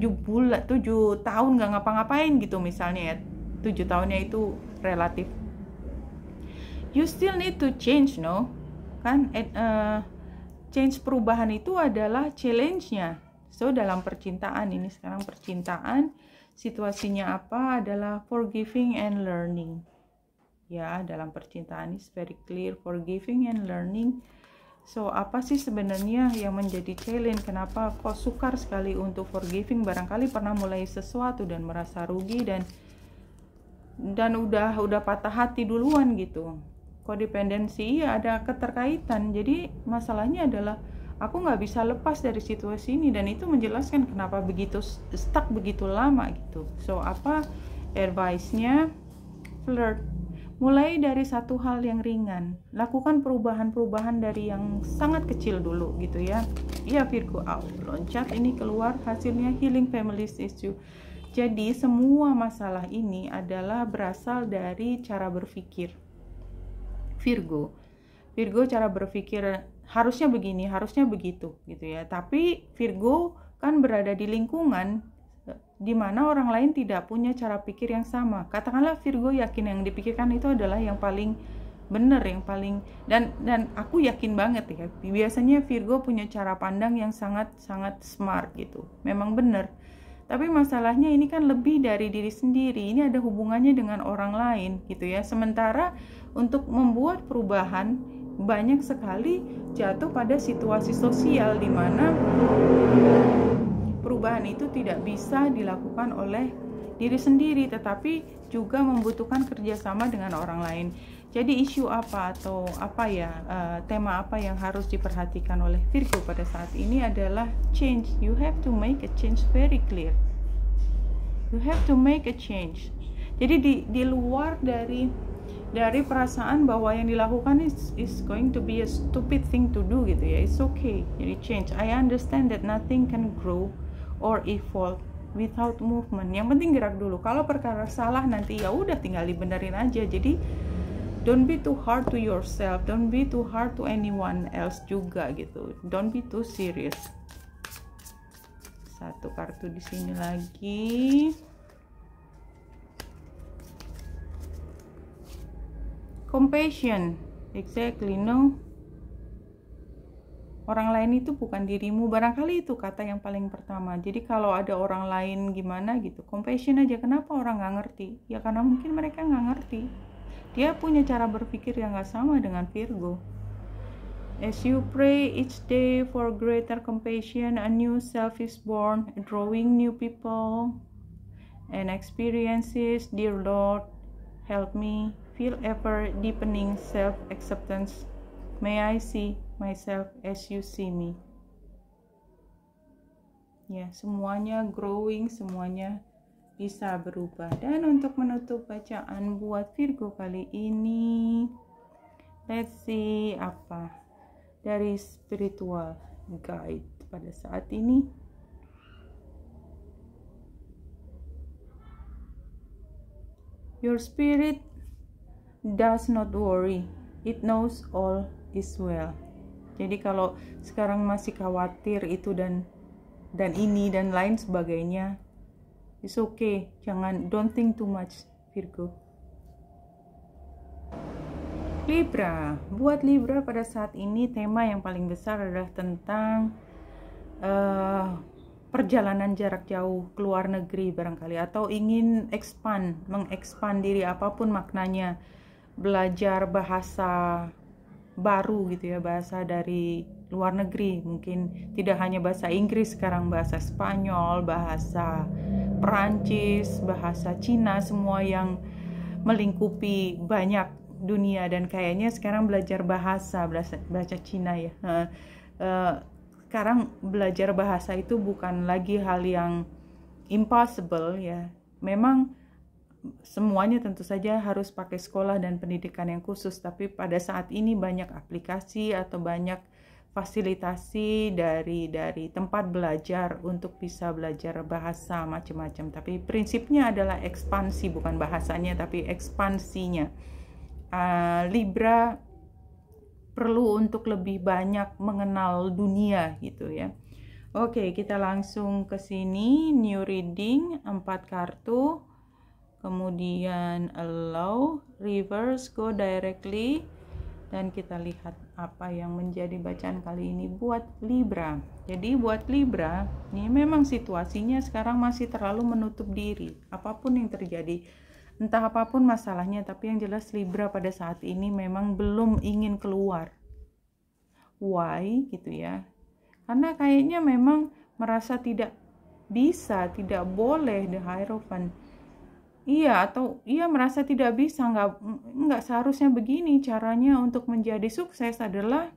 tahun nggak ngapa-ngapain gitu misalnya ya, 7 tahunnya itu relatif. You still need to change, no? Kan change, perubahan itu adalah challenge-nya. So dalam percintaan ini sekarang percintaan situasinya apa adalah forgiving and learning. Ya, dalam percintaan is very clear, forgiving and learning. So, apa sih sebenarnya yang menjadi challenge? Kenapa kok sukar sekali untuk forgiving? Barangkali pernah mulai sesuatu dan merasa rugi dan udah patah hati duluan gitu. Kodependensi ya ada keterkaitan. Jadi masalahnya adalah aku nggak bisa lepas dari situasi ini, dan itu menjelaskan kenapa begitu stuck begitu lama gitu. So, apa advice-nya? Flirt. Mulai dari satu hal yang ringan, lakukan perubahan-perubahan dari yang sangat kecil dulu gitu ya. Ya Virgo, loncat ini keluar hasilnya healing family issue. Jadi semua masalah ini adalah berasal dari cara berpikir Virgo cara berpikir harusnya begini, harusnya begitu gitu ya. Tapi Virgo kan berada di lingkungan di mana orang lain tidak punya cara pikir yang sama. Katakanlah Virgo yakin yang dipikirkan itu adalah yang paling benar, yang paling dan aku yakin banget ya. Biasanya Virgo punya cara pandang yang sangat smart gitu. Memang benar. Tapi masalahnya ini kan lebih dari diri sendiri. Ini ada hubungannya dengan orang lain gitu ya. Sementara untuk membuat perubahan banyak sekali jatuh pada situasi sosial di mana perubahan itu tidak bisa dilakukan oleh diri sendiri, tetapi juga membutuhkan kerjasama dengan orang lain. Jadi isu apa atau apa ya, tema apa yang harus diperhatikan oleh Virgo pada saat ini adalah change. You have to make a change very clear. You have to make a change. Jadi di luar dari perasaan bahwa yang dilakukan is going to be a stupid thing to do gitu ya. It's okay. Jadi change. I understand that nothing can grow or evolve without movement. Yang penting gerak dulu. Kalau perkara salah nanti ya udah tinggal dibenerin aja. Jadi don't be too hard to yourself, don't be too hard to anyone else juga gitu. Don't be too serious. Satu kartu di sini lagi. Compassion, exactly, no. Orang lain itu bukan dirimu, barangkali itu kata yang paling pertama. Jadi kalau ada orang lain gimana gitu, compassion aja. Kenapa orang nggak ngerti? Ya karena mungkin mereka nggak ngerti. Dia punya cara berpikir yang gak sama dengan Virgo. As you pray each day for greater compassion, a new self is born, drawing new people and experiences. Dear Lord, help me feel ever deepening self-acceptance. May I see myself as you see me. Ya, semuanya growing, semuanya bisa berubah. Dan untuk menutup bacaan buat Virgo kali ini, let's see apa dari spiritual guide pada saat ini. Your spirit does not worry, it knows all is well. Jadi kalau sekarang masih khawatir itu dan ini dan lain sebagainya, it's okay, don't think too much, Virgo. Libra, buat Libra pada saat ini tema yang paling besar adalah tentang perjalanan jarak jauh ke luar negeri barangkali, atau ingin mengekspand diri apapun maknanya, belajar bahasa baru gitu ya, bahasa dari luar negeri, mungkin tidak hanya bahasa Inggris, sekarang bahasa Spanyol, bahasa Perancis, bahasa Cina, semua yang melingkupi banyak dunia. Dan kayaknya sekarang belajar bahasa Cina ya. Sekarang belajar bahasa itu bukan lagi hal yang impossible ya. Memang semuanya tentu saja harus pakai sekolah dan pendidikan yang khusus, tapi pada saat ini banyak aplikasi atau banyak fasilitasi dari tempat belajar untuk bisa belajar bahasa macam-macam. Tapi prinsipnya adalah ekspansi, bukan bahasanya tapi ekspansinya. Libra perlu untuk lebih banyak mengenal dunia gitu ya. Oke, kita langsung ke sini. New reading 4 kartu. Kemudian allow, reverse, go directly. Dan kita lihat apa yang menjadi bacaan kali ini buat Libra. Jadi buat Libra, ini memang situasinya sekarang masih terlalu menutup diri. Apapun yang terjadi, entah apapun masalahnya, tapi yang jelas Libra pada saat ini memang belum ingin keluar. Why gitu ya? Karena kayaknya memang merasa tidak bisa, tidak boleh, the Hierophant. Iya, atau ia merasa tidak bisa, nggak seharusnya begini. Caranya untuk menjadi sukses adalah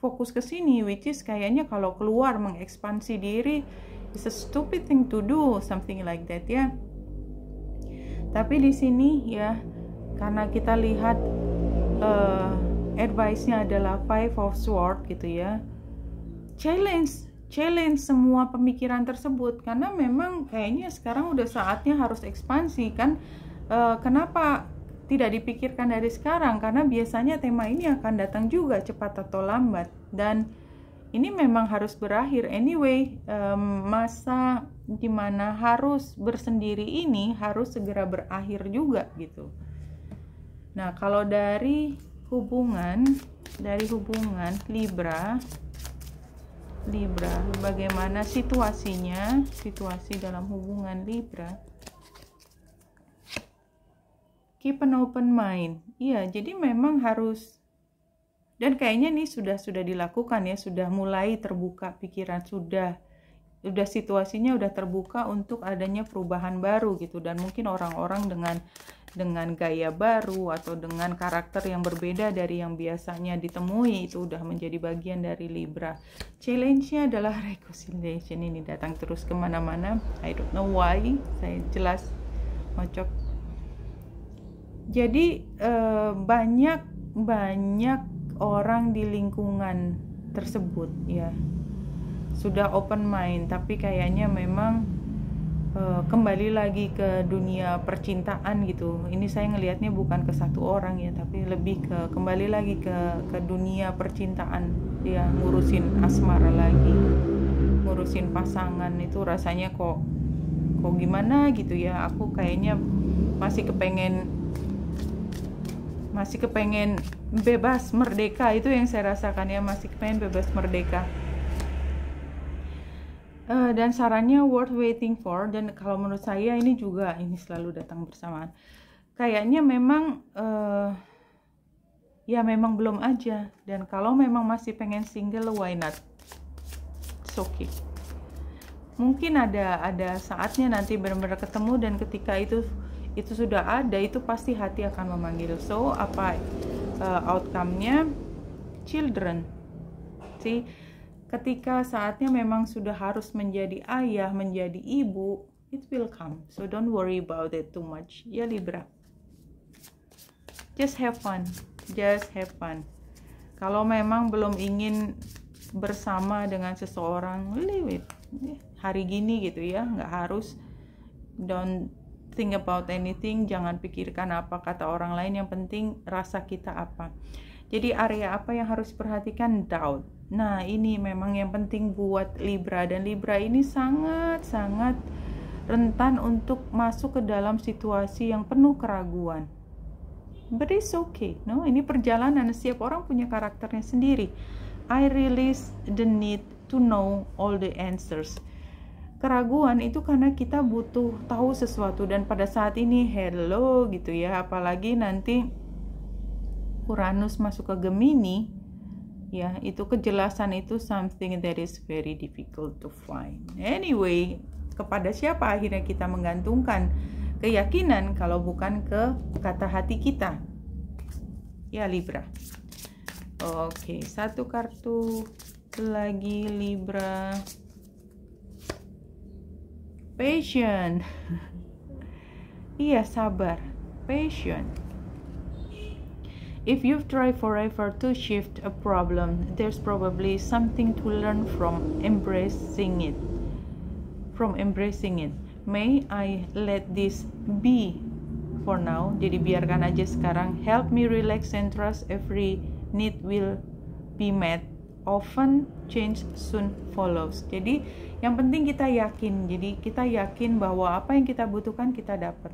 fokus ke sini, which is kayaknya kalau keluar mengekspansi diri is a stupid thing to do, something like that ya. Tapi di sini ya, karena kita lihat advice-nya adalah Five of Swords gitu ya, challenge semua pemikiran tersebut, karena memang kayaknya sekarang udah saatnya harus ekspansi kan. Kenapa tidak dipikirkan dari sekarang? Karena biasanya tema ini akan datang juga cepat atau lambat, dan ini memang harus berakhir anyway. Masa dimana harus bersendiri ini harus segera berakhir juga gitu. Nah, kalau dari hubungan Libra, bagaimana situasinya, situasi dalam hubungan Libra? Keep an open mind. Iya, jadi memang harus, dan kayaknya ini sudah dilakukan ya, sudah mulai terbuka pikiran, sudah situasinya udah terbuka untuk adanya perubahan baru gitu. Dan mungkin orang-orang dengan gaya baru atau dengan karakter yang berbeda dari yang biasanya ditemui, itu udah menjadi bagian dari Libra. Challenge-nya adalah reconciliation, ini datang terus kemana-mana. I don't know why, saya jelas ngocok. Jadi banyak orang di lingkungan tersebut ya sudah open mind, tapi kayaknya memang kembali lagi ke dunia percintaan gitu. Ini saya ngelihatnya bukan ke satu orang ya, tapi lebih ke kembali lagi ke dunia percintaan, ya ngurusin asmara lagi, ngurusin pasangan. Itu rasanya kok gimana gitu ya. Aku kayaknya masih kepengen bebas merdeka, itu yang saya rasakan ya, masih kepengen bebas merdeka. Dan sarannya worth waiting for, dan kalau menurut saya ini selalu datang bersamaan. Kayaknya memang ya memang belum aja, dan kalau memang masih pengen single, why not? It's okay. Mungkin ada saatnya nanti benar-benar ketemu, dan ketika itu sudah ada, itu pasti hati akan memanggil. So apa outcome-nya? Children. See, ketika saatnya memang sudah harus menjadi ayah, menjadi ibu, it will come. So don't worry about it too much. Ya Libra. Just have fun. Kalau memang belum ingin bersama dengan seseorang, leave it. Hari gini gitu ya, nggak harus. Don't think about anything. Jangan pikirkan apa kata orang lain. Yang penting rasa kita apa. Jadi area apa yang harus diperhatikan? Doubt. Nah, ini memang yang penting buat Libra, dan Libra ini sangat rentan untuk masuk ke dalam situasi yang penuh keraguan. But it's okay, no? Ini perjalanan, setiap orang punya karakternya sendiri. I release the need to know all the answers. Keraguan itu karena kita butuh tahu sesuatu, dan pada saat ini hello gitu ya, apalagi nanti Uranus masuk ke Gemini, ya itu kejelasan itu something that is very difficult to find. Anyway, kepada siapa akhirnya kita menggantungkan keyakinan kalau bukan ke kata hati kita? Ya Libra. Oke, satu kartu lagi Libra. Patient. Iya, sabar. Patient. If you've tried forever to shift a problem, there's probably something to learn from embracing it. May I let this be for now? Jadi biarkan aja sekarang. Help me relax and trust every need will be met. Often change soon follows. Jadi yang penting kita yakin. Jadi kita yakin bahwa apa yang kita butuhkan kita dapat.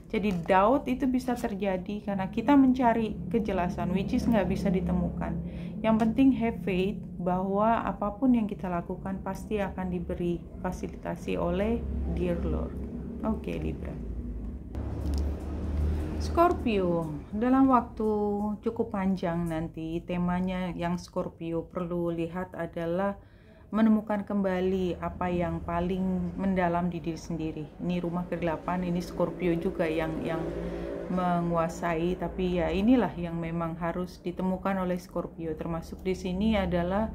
Jadi doubt itu bisa terjadi karena kita mencari kejelasan, which is nggak bisa ditemukan. Yang penting have faith bahwa apapun yang kita lakukan pasti akan diberi fasilitasi oleh Dear Lord. Oke, Libra. Scorpio, dalam waktu cukup panjang nanti temanya yang Scorpio perlu lihat adalah menemukan kembali apa yang paling mendalam di diri sendiri. Ini rumah ke-8, ini Scorpio juga yang menguasai, tapi ya inilah yang memang harus ditemukan oleh Scorpio. Termasuk di sini adalah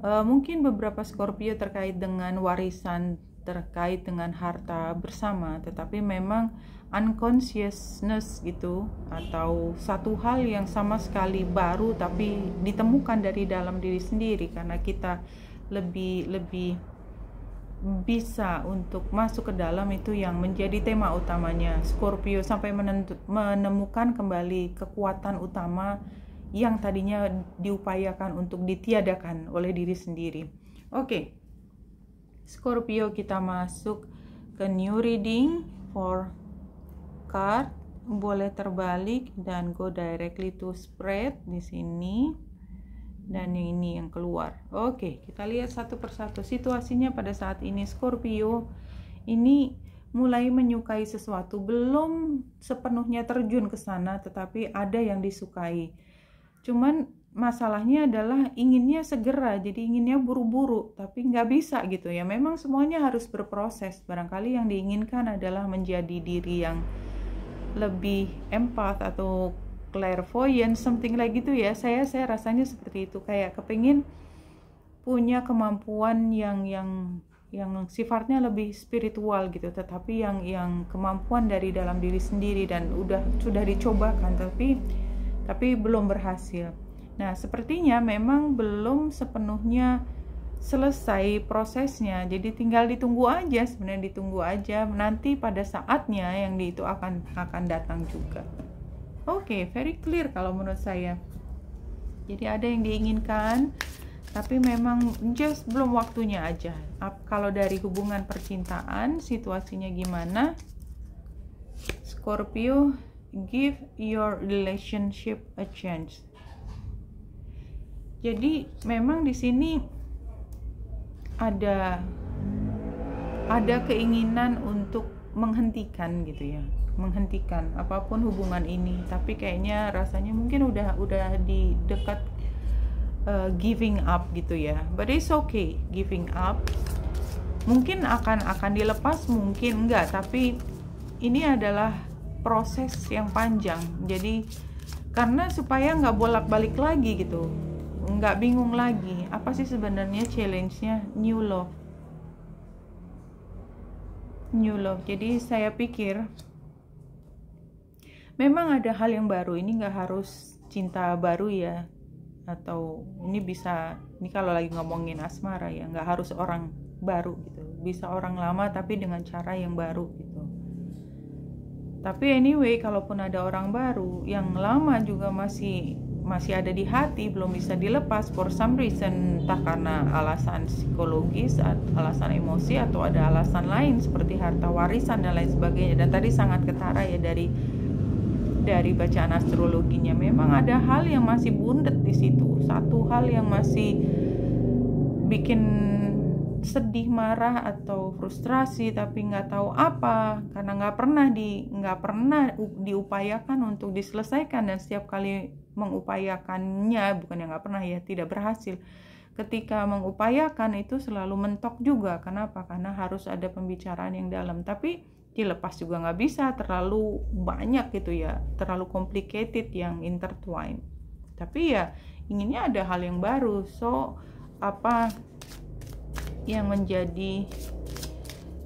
mungkin beberapa Scorpio terkait dengan warisan, terkait dengan harta bersama, tetapi memang unconsciousness gitu, atau satu hal yang sama sekali baru tapi ditemukan dari dalam diri sendiri karena kita lebih bisa untuk masuk ke dalam, itu yang menjadi tema utamanya Scorpio, sampai menemukan kembali kekuatan utama yang tadinya diupayakan untuk ditiadakan oleh diri sendiri. Oke, Scorpio, kita masuk ke new reading for card. Boleh terbalik dan go directly to spread di sini. Dan yang ini yang keluar. Oke, kita lihat satu persatu situasinya pada saat ini. Scorpio ini mulai menyukai sesuatu, belum sepenuhnya terjun ke sana, tetapi ada yang disukai. Cuman masalahnya adalah inginnya segera, jadi inginnya buru-buru, tapi nggak bisa gitu ya. Memang semuanya harus berproses. Barangkali yang diinginkan adalah menjadi diri yang lebih empath atau clairvoyant, something like gitu ya. Saya rasanya seperti itu, kayak kepingin punya kemampuan yang sifatnya lebih spiritual gitu, tetapi yang kemampuan dari dalam diri sendiri, dan sudah dicobakan tapi belum berhasil. Nah, sepertinya memang belum sepenuhnya selesai prosesnya, jadi tinggal ditunggu aja, sebenarnya ditunggu aja, nanti pada saatnya yang itu akan datang juga. Oke, very clear kalau menurut saya. Jadi ada yang diinginkan, tapi memang just belum waktunya aja. Kalau dari hubungan percintaan, situasinya gimana? Scorpio, give your relationship a chance. Jadi memang di sini ada keinginan untuk menghentikan gitu ya, menghentikan apapun hubungan ini, tapi kayaknya rasanya mungkin udah di dekat giving up gitu ya. But it's okay giving up. Mungkin akan dilepas, mungkin enggak, tapi ini adalah proses yang panjang. Jadi karena supaya nggak bolak-balik lagi gitu, nggak bingung lagi apa sih sebenarnya challenge-nya. New love. Jadi saya pikir memang ada hal yang baru, ini nggak harus cinta baru ya, atau ini kalau lagi ngomongin asmara ya, nggak harus orang baru gitu, bisa orang lama tapi dengan cara yang baru gitu. Tapi anyway, kalaupun ada orang baru, yang lama juga masih ada di hati, belum bisa dilepas for some reason, entah karena alasan psikologis, alasan emosi, atau ada alasan lain seperti harta warisan dan lain sebagainya. Dan tadi sangat ketara ya dari bacaan astrologinya, memang ada hal yang masih bundet di situ, satu hal yang masih bikin sedih, marah, atau frustrasi, tapi nggak tahu apa, karena nggak pernah diupayakan untuk diselesaikan, dan setiap kali mengupayakannya, bukan yang nggak pernah ya, tidak berhasil. Ketika mengupayakan itu selalu mentok juga. Kenapa? Karena harus ada pembicaraan yang dalam, tapi dilepas juga nggak bisa, terlalu banyak gitu ya, terlalu complicated yang intertwine. Tapi ya inginnya ada hal yang baru. So apa yang menjadi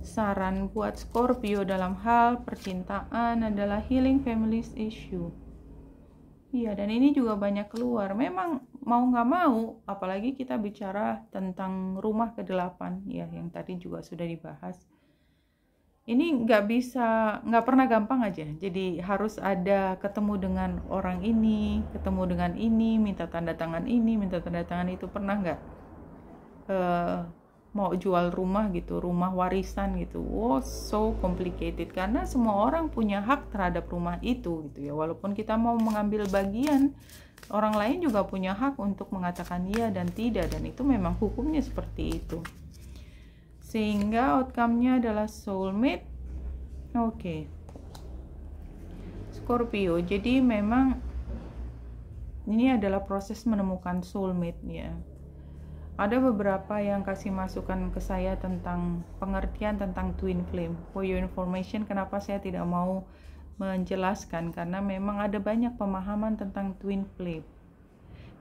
saran buat Scorpio dalam hal percintaan adalah healing families issue. Iya, dan ini juga banyak keluar. Memang mau nggak mau, apalagi kita bicara tentang rumah ke-8 ya, yang tadi juga sudah dibahas. Ini nggak pernah gampang aja. Jadi harus ada ketemu dengan orang ini, ketemu dengan ini, minta tanda tangan ini, minta tanda tangan itu. Pernah nggak mau jual rumah gitu, rumah warisan gitu? Wow, so complicated, karena semua orang punya hak terhadap rumah itu gitu ya. Walaupun kita mau mengambil bagian, orang lain juga punya hak untuk mengatakan iya dan tidak, dan itu memang hukumnya seperti itu. Sehingga outcome-nya adalah soulmate. Oke. Scorpio, jadi memang ini adalah proses menemukan soulmate ya. Ada beberapa yang kasih masukan ke saya tentang pengertian tentang twin flame. For your information, kenapa saya tidak mau menjelaskan, karena memang ada banyak pemahaman tentang twin flame.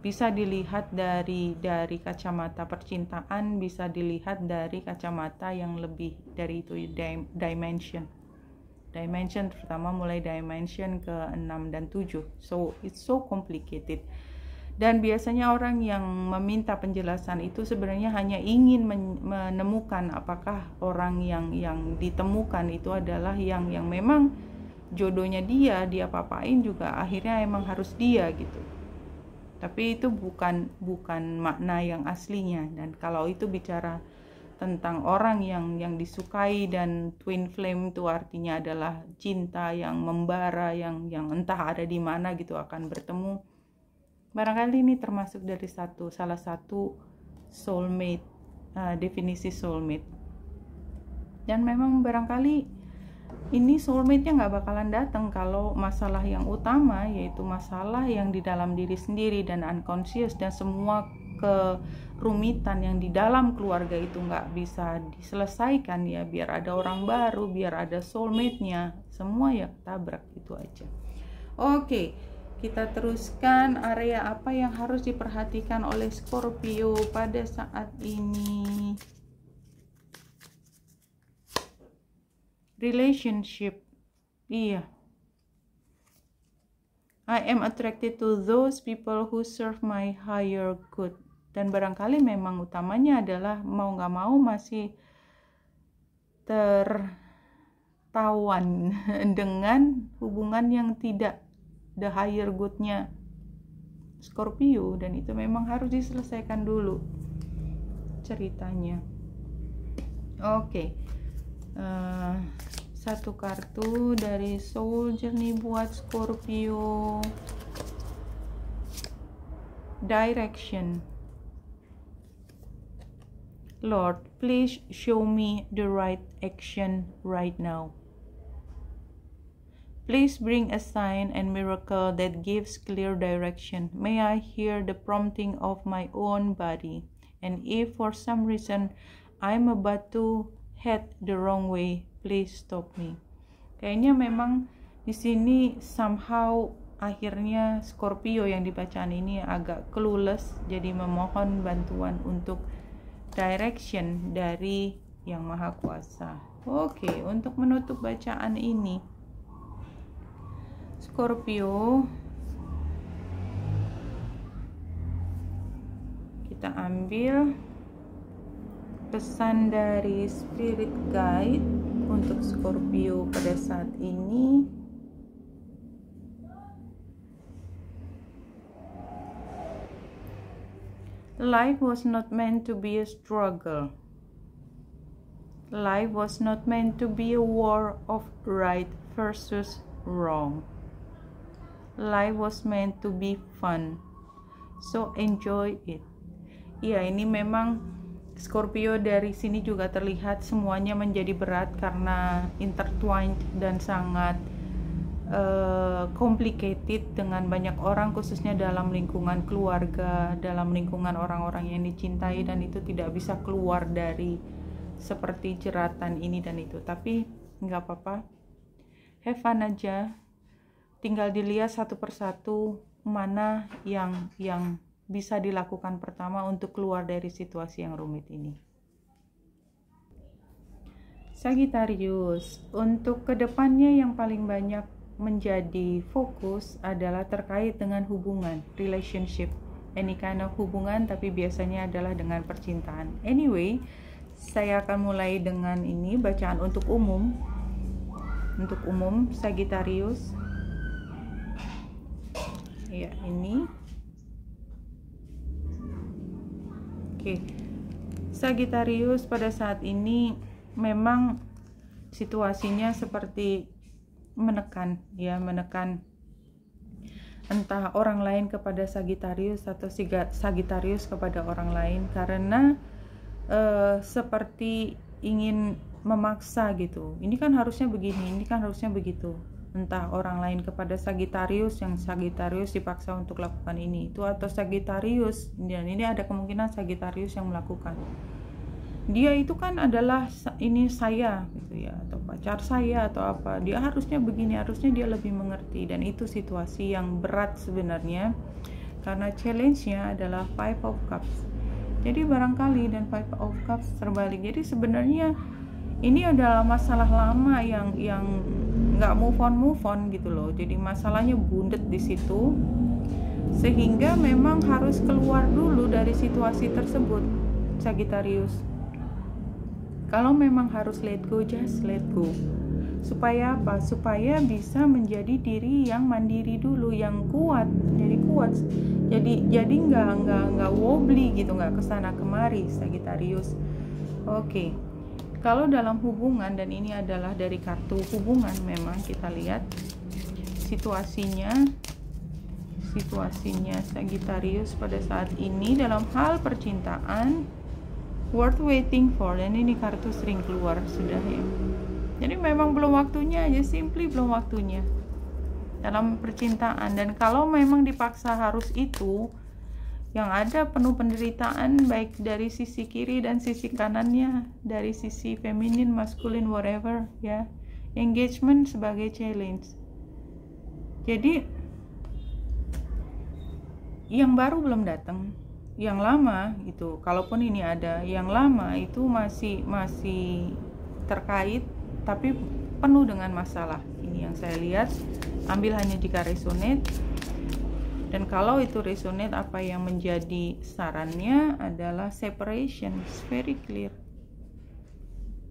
Bisa dilihat dari kacamata percintaan, bisa dilihat dari kacamata yang lebih dari itu, dimension, terutama mulai dimension ke 6 dan 7. So it's so complicated. Dan biasanya orang yang meminta penjelasan itu sebenarnya hanya ingin menemukan apakah orang yang ditemukan itu adalah yang memang jodohnya dia apa-apain juga akhirnya emang harus dia gitu. Tapi itu bukan makna yang aslinya. Dan kalau itu bicara tentang orang yang disukai, dan twin flame itu artinya adalah cinta yang membara, yang entah ada di mana gitu akan bertemu. Barangkali ini termasuk dari salah satu soulmate, definisi soulmate. Dan memang barangkali ini soulmate-nya nggak bakalan datang kalau masalah yang utama, yaitu masalah yang di dalam diri sendiri dan unconscious, dan semua kerumitan yang di dalam keluarga itu nggak bisa diselesaikan ya, biar ada orang baru, biar ada soulmate-nya, semua ya ketabrak gitu. itu aja. Oke, kita teruskan. Area apa yang harus diperhatikan oleh Scorpio pada saat ini? Relationship. Iya. I am attracted to those people who serve my higher good. Dan barangkali memang utamanya adalah mau nggak mau masih tertawan dengan hubungan yang tidak the higher good-nya Scorpio, dan itu memang harus diselesaikan dulu ceritanya. Oke. Satu kartu dari Soul Journey buat Scorpio. Direction. Lord, please show me the right action right now. Please bring a sign and miracle that gives clear direction. May I hear the prompting of my own body. And if for some reason I'm about to head the wrong way, please stop me. Kayaknya memang di sini somehow akhirnya Scorpio yang dibacaan ini agak clueless, jadi memohon bantuan untuk direction dari Yang Maha Kuasa. Oke, untuk menutup bacaan ini, Scorpio, kita ambil pesan dari Spirit Guide untuk Scorpio pada saat ini. Life was not meant to be a struggle. Life was not meant to be a war of right versus wrong. Life was meant to be fun. So enjoy it. Ya, ini memang Scorpio dari sini juga terlihat semuanya menjadi berat karena intertwined dan sangat complicated dengan banyak orang, khususnya dalam lingkungan keluarga, dalam lingkungan orang-orang yang dicintai, dan itu tidak bisa keluar dari seperti jeratan ini dan itu. Tapi nggak apa-apa, have fun aja, tinggal dilihat satu persatu mana yang bisa dilakukan pertama untuk keluar dari situasi yang rumit ini. Sagittarius, untuk kedepannya yang paling banyak menjadi fokus adalah terkait dengan hubungan, relationship, any kind of hubungan, tapi biasanya adalah dengan percintaan. Anyway, saya akan mulai dengan ini, bacaan untuk umum. Untuk umum, Sagittarius. Ya, ini. Oke, Sagittarius pada saat ini memang situasinya seperti menekan entah orang lain kepada Sagittarius atau Sagittarius kepada orang lain, karena seperti ingin memaksa gitu. Ini kan harusnya begini, ini kan harusnya begitu. Entah orang lain kepada Sagittarius, yang Sagittarius dipaksa untuk lakukan ini itu, atau Sagittarius, dan ini ada kemungkinan Sagittarius yang melakukan. Dia itu kan adalah ini saya gitu ya, atau pacar saya atau apa, dia harusnya begini, harusnya dia lebih mengerti. Dan itu situasi yang berat sebenarnya, karena challenge-nya adalah Five of Cups. Jadi barangkali, dan Five of Cups terbalik. Jadi sebenarnya ini adalah masalah lama yang nggak move on gitu loh. Jadi masalahnya bundet di situ, sehingga memang harus keluar dulu dari situasi tersebut, Sagittarius. Kalau memang harus let go, just let go. Supaya apa? Supaya bisa menjadi diri yang mandiri dulu, yang kuat, jadi kuat. Jadi nggak wobbly gitu, nggak kesana kemari, Sagittarius. Oke. Kalau dalam hubungan, dan ini adalah dari kartu hubungan, memang kita lihat situasinya Sagittarius pada saat ini dalam hal percintaan, worth waiting for. Dan ini kartu sering keluar sudah ya. Jadi memang belum waktunya aja, simply belum waktunya dalam percintaan. Dan kalau memang dipaksa harus itu, yang ada penuh penderitaan, baik dari sisi kiri dan sisi kanannya, dari sisi feminin, maskulin, whatever ya. Engagement sebagai challenge. Jadi yang baru belum datang, yang lama itu, kalaupun ini ada, yang lama itu masih terkait tapi penuh dengan masalah. Ini yang saya lihat, ambil hanya jika resonate. Dan kalau itu resonate, apa yang menjadi sarannya adalah separation. It's very clear.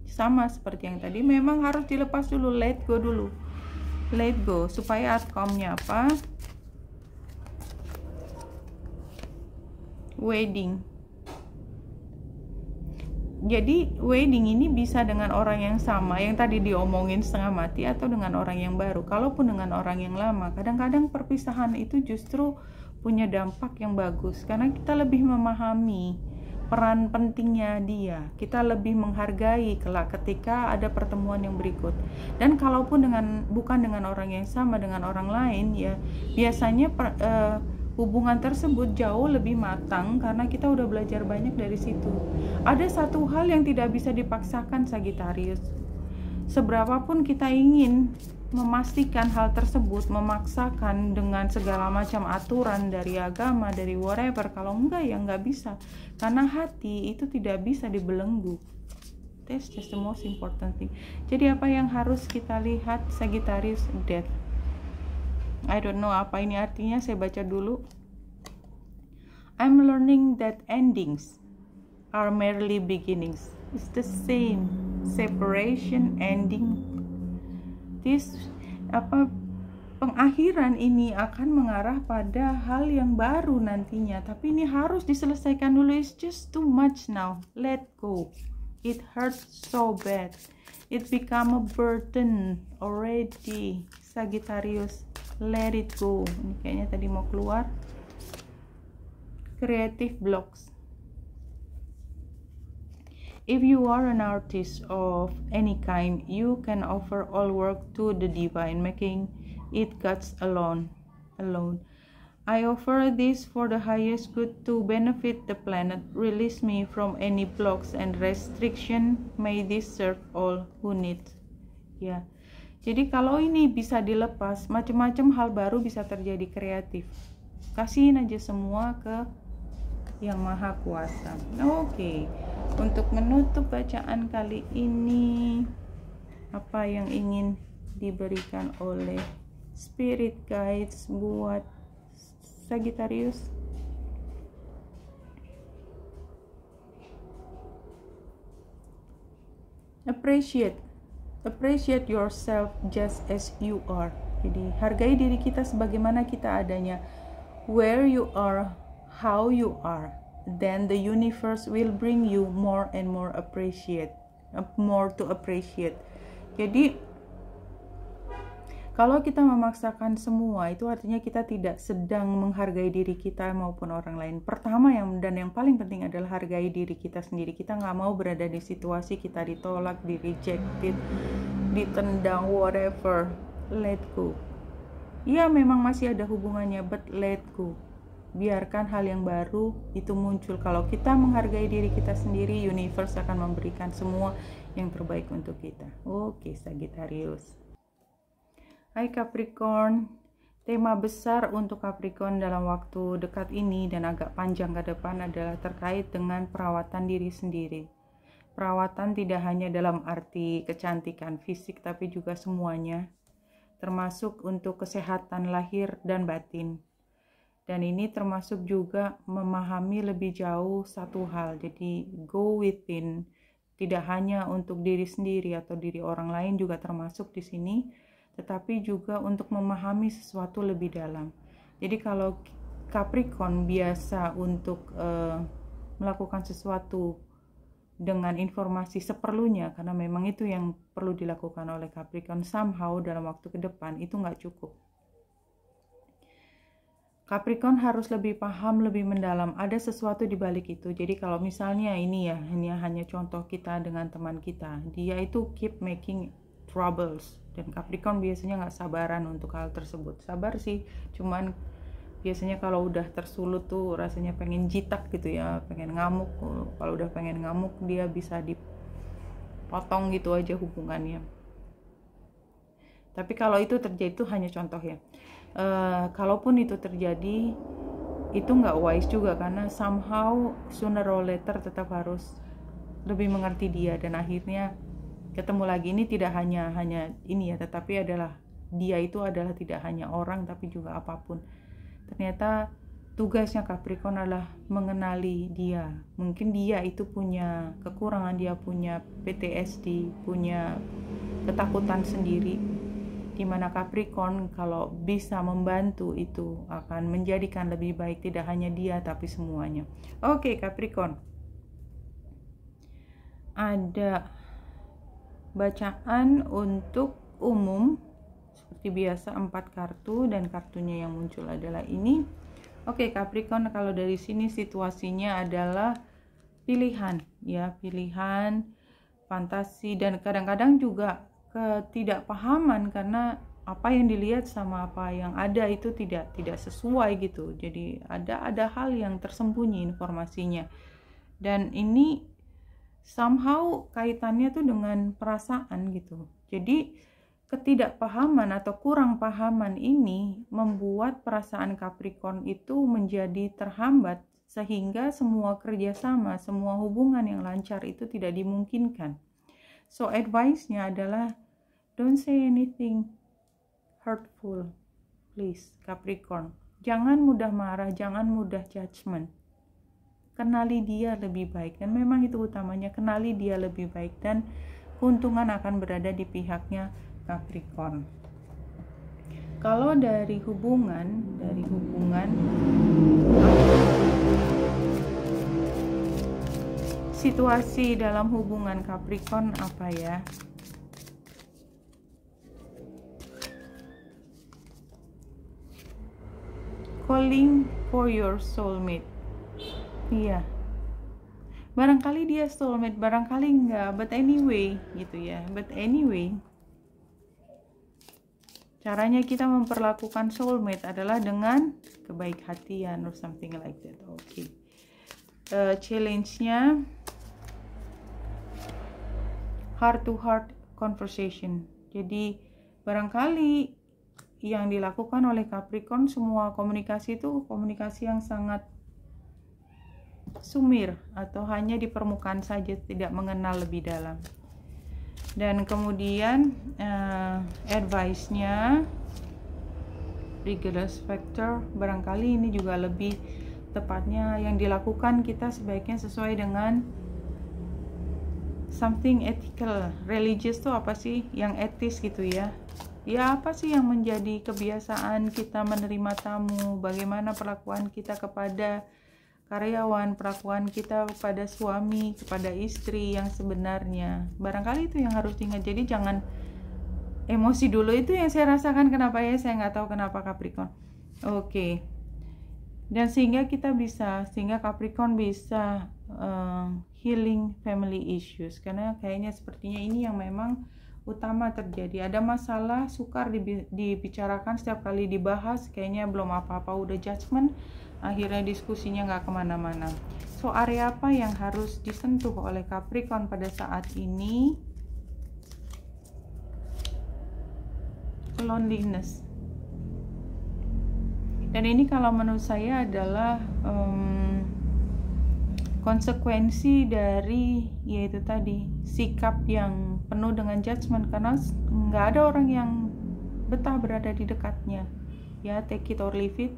Sama seperti yang tadi, memang harus dilepas dulu, let go dulu. Let go, supaya outcome-nya apa? Wedding. Jadi wedding ini bisa dengan orang yang sama yang tadi diomongin setengah mati, atau dengan orang yang baru. Kalaupun dengan orang yang lama, kadang-kadang perpisahan itu justru punya dampak yang bagus, karena kita lebih memahami peran pentingnya dia, kita lebih menghargai kelak ketika ada pertemuan yang berikut. Dan kalaupun bukan dengan orang yang sama, dengan orang lain, ya biasanya hubungan tersebut jauh lebih matang karena kita udah belajar banyak dari situ. Ada satu hal yang tidak bisa dipaksakan, Sagittarius. Seberapapun kita ingin memastikan hal tersebut, memaksakan dengan segala macam aturan dari agama, dari whatever, kalau enggak ya enggak bisa. Karena hati itu tidak bisa dibelenggu. That's just the most important thing. Jadi apa yang harus kita lihat, Sagittarius? Death. I don't know apa ini artinya, saya baca dulu. I'm learning that endings are merely beginnings. It's the same. Separation, ending. This pengakhiran ini akan mengarah pada hal yang baru nantinya. Tapi ini harus diselesaikan dulu. It's just too much now. Let go. It hurts so bad. It become a burden already, Sagittarius. Let it go. Ini kayaknya tadi mau keluar. Creative blocks. If you are an artist of any kind, you can offer all work to the divine, making it God's alone. I offer this for the highest good to benefit the planet. Release me from any blocks and restriction. May this serve all who need. Ya. Jadi kalau ini bisa dilepas, macam-macam hal baru bisa terjadi kreatif. Kasihin aja semua ke Yang Maha Kuasa. Oke. Untuk menutup bacaan kali ini, apa yang ingin diberikan oleh Spirit Guides buat Sagittarius? Appreciate yourself just as you are. Jadi hargai diri kita sebagaimana kita adanya. Where you are, how you are, then the universe will bring you more and more to appreciate. Jadi kalau kita memaksakan semua, itu artinya kita tidak sedang menghargai diri kita maupun orang lain. Pertama yang paling penting adalah hargai diri kita sendiri. Kita nggak mau berada di situasi kita ditolak, di-rejected, ditendang, whatever. Let go. Ya memang masih ada hubungannya, but let go. Biarkan hal yang baru itu muncul. Kalau kita menghargai diri kita sendiri, universe akan memberikan semua yang terbaik untuk kita. Oke, Sagittarius. Hai Capricorn, tema besar untuk Capricorn dalam waktu dekat ini dan agak panjang ke depan adalah terkait dengan perawatan diri sendiri. Perawatan tidak hanya dalam arti kecantikan fisik, tapi juga semuanya, termasuk untuk kesehatan lahir dan batin. Dan ini termasuk juga memahami lebih jauh satu hal, jadi go within, tidak hanya untuk diri sendiri atau diri orang lain juga termasuk di sini, tetapi juga untuk memahami sesuatu lebih dalam. Jadi kalau Capricorn biasa untuk melakukan sesuatu dengan informasi seperlunya, karena memang itu yang perlu dilakukan oleh Capricorn, somehow dalam waktu ke depan itu nggak cukup. Capricorn harus lebih paham, lebih mendalam, ada sesuatu di balik itu. Jadi kalau misalnya ini hanya contoh kita dengan teman kita, dia itu keep making troubles, dan Capricorn biasanya nggak sabaran untuk hal tersebut. Sabar sih, cuman biasanya kalau udah tersulut tuh rasanya pengen jitak gitu ya, pengen ngamuk. Kalau udah pengen ngamuk dia bisa dipotong gitu aja hubungannya. Tapi kalau itu terjadi itu hanya contoh ya. kalaupun itu terjadi, itu nggak wise juga, karena somehow sooner or later tetap harus lebih mengerti dia, dan akhirnya ketemu lagi. Ini tidak hanya ini ya, tetapi adalah dia itu adalah tidak hanya orang tapi juga apapun. Ternyata tugasnya Capricorn adalah mengenali dia. Mungkin dia itu punya kekurangan, dia punya PTSD, punya ketakutan sendiri, dimana Capricorn kalau bisa membantu itu akan menjadikan lebih baik, tidak hanya dia tapi semuanya. Oke, Capricorn, ada bacaan untuk umum seperti biasa 4 kartu, dan kartunya yang muncul adalah ini. Oke, Capricorn, kalau dari sini situasinya adalah pilihan ya, pilihan, fantasi, dan kadang-kadang juga ketidakpahaman karena apa yang dilihat sama apa yang ada itu tidak sesuai gitu. Jadi ada hal yang tersembunyi informasinya, dan ini somehow kaitannya tuh dengan perasaan gitu. Jadi ketidakpahaman atau kurang pahaman ini membuat perasaan Capricorn itu menjadi terhambat, sehingga semua kerjasama, semua hubungan yang lancar itu tidak dimungkinkan. So advice-nya adalah don't say anything hurtful, please, Capricorn. Jangan mudah marah, jangan mudah judgment. Kenali dia lebih baik, dan memang itu utamanya, kenali dia lebih baik, dan keuntungan akan berada di pihaknya Capricorn. Kalau dari hubungan situasi dalam hubungan Capricorn apa ya? Calling for your soulmate. Iya, barangkali dia soulmate, barangkali enggak, but anyway gitu ya. But anyway, caranya kita memperlakukan soulmate adalah dengan kebaik hatian or something like that. Oke. Challenge-nya heart to heart conversation. Jadi barangkali yang dilakukan oleh Capricorn, semua komunikasi itu komunikasi yang sangat sumir atau hanya di permukaan saja, tidak mengenal lebih dalam. Dan kemudian advice-nya rigorous factor, barangkali ini juga lebih tepatnya yang dilakukan kita sebaiknya sesuai dengan something ethical. Religious tuh apa sih yang etis gitu ya. Ya, apa sih yang menjadi kebiasaan kita menerima tamu, bagaimana perlakuan kita kepada karyawan, perlakuan kita kepada suami, kepada istri yang sebenarnya. Barangkali itu yang harus diingat. Jadi jangan emosi dulu, itu yang saya rasakan. Kenapa ya, saya nggak tahu kenapa Capricorn. Oke. Dan sehingga Capricorn bisa healing family issues, karena kayaknya sepertinya ini yang memang utama terjadi. Ada masalah, sukar dibicarakan, setiap kali dibahas kayaknya belum apa-apa udah judgment, akhirnya diskusinya nggak kemana-mana. So area apa yang harus disentuh oleh Capricorn pada saat ini? Loneliness. Dan ini kalau menurut saya adalah konsekuensi dari yaitu tadi sikap yang penuh dengan judgment, karena nggak ada orang yang betah berada di dekatnya ya, take it or leave it.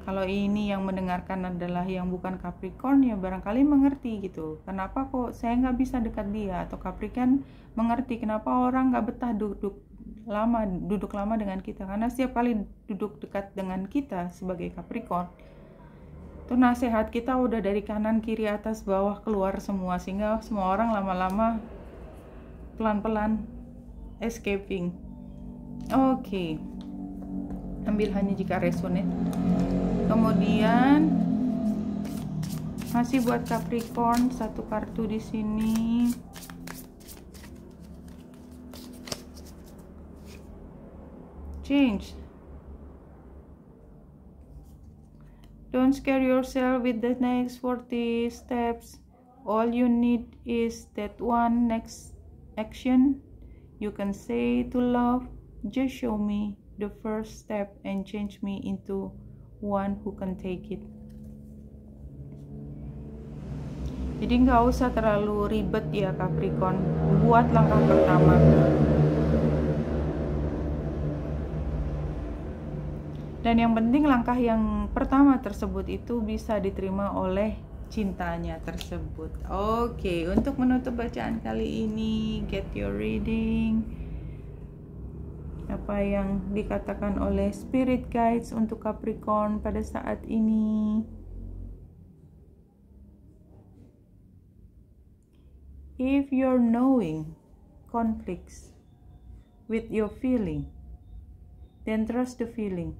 Kalau ini yang mendengarkan adalah yang bukan Capricorn, ya barangkali mengerti gitu, kenapa kok saya nggak bisa dekat dia, atau Capricorn mengerti kenapa orang nggak betah duduk lama dengan kita, karena setiap kali duduk dekat dengan kita sebagai Capricorn itu nasihat kita udah dari kanan, kiri, atas, bawah, keluar semua, sehingga semua orang lama-lama pelan-pelan escaping. Oke. Ambil hanya jika resonate. Kemudian masih buat Capricorn satu kartu di sini. Change. Don't scare yourself with the next 40 steps. All you need is that one next action you can say to love, just show me the first step and change me into one who can take it. Jadi nggak usah terlalu ribet ya Capricorn, buat langkah pertama. Dan yang penting langkah yang pertama tersebut itu bisa diterima oleh cintanya tersebut. Oke, untuk menutup bacaan kali ini, get your reading. Apa yang dikatakan oleh spirit guides untuk Capricorn pada saat ini. If you're knowing conflicts with your feeling, then trust the feeling.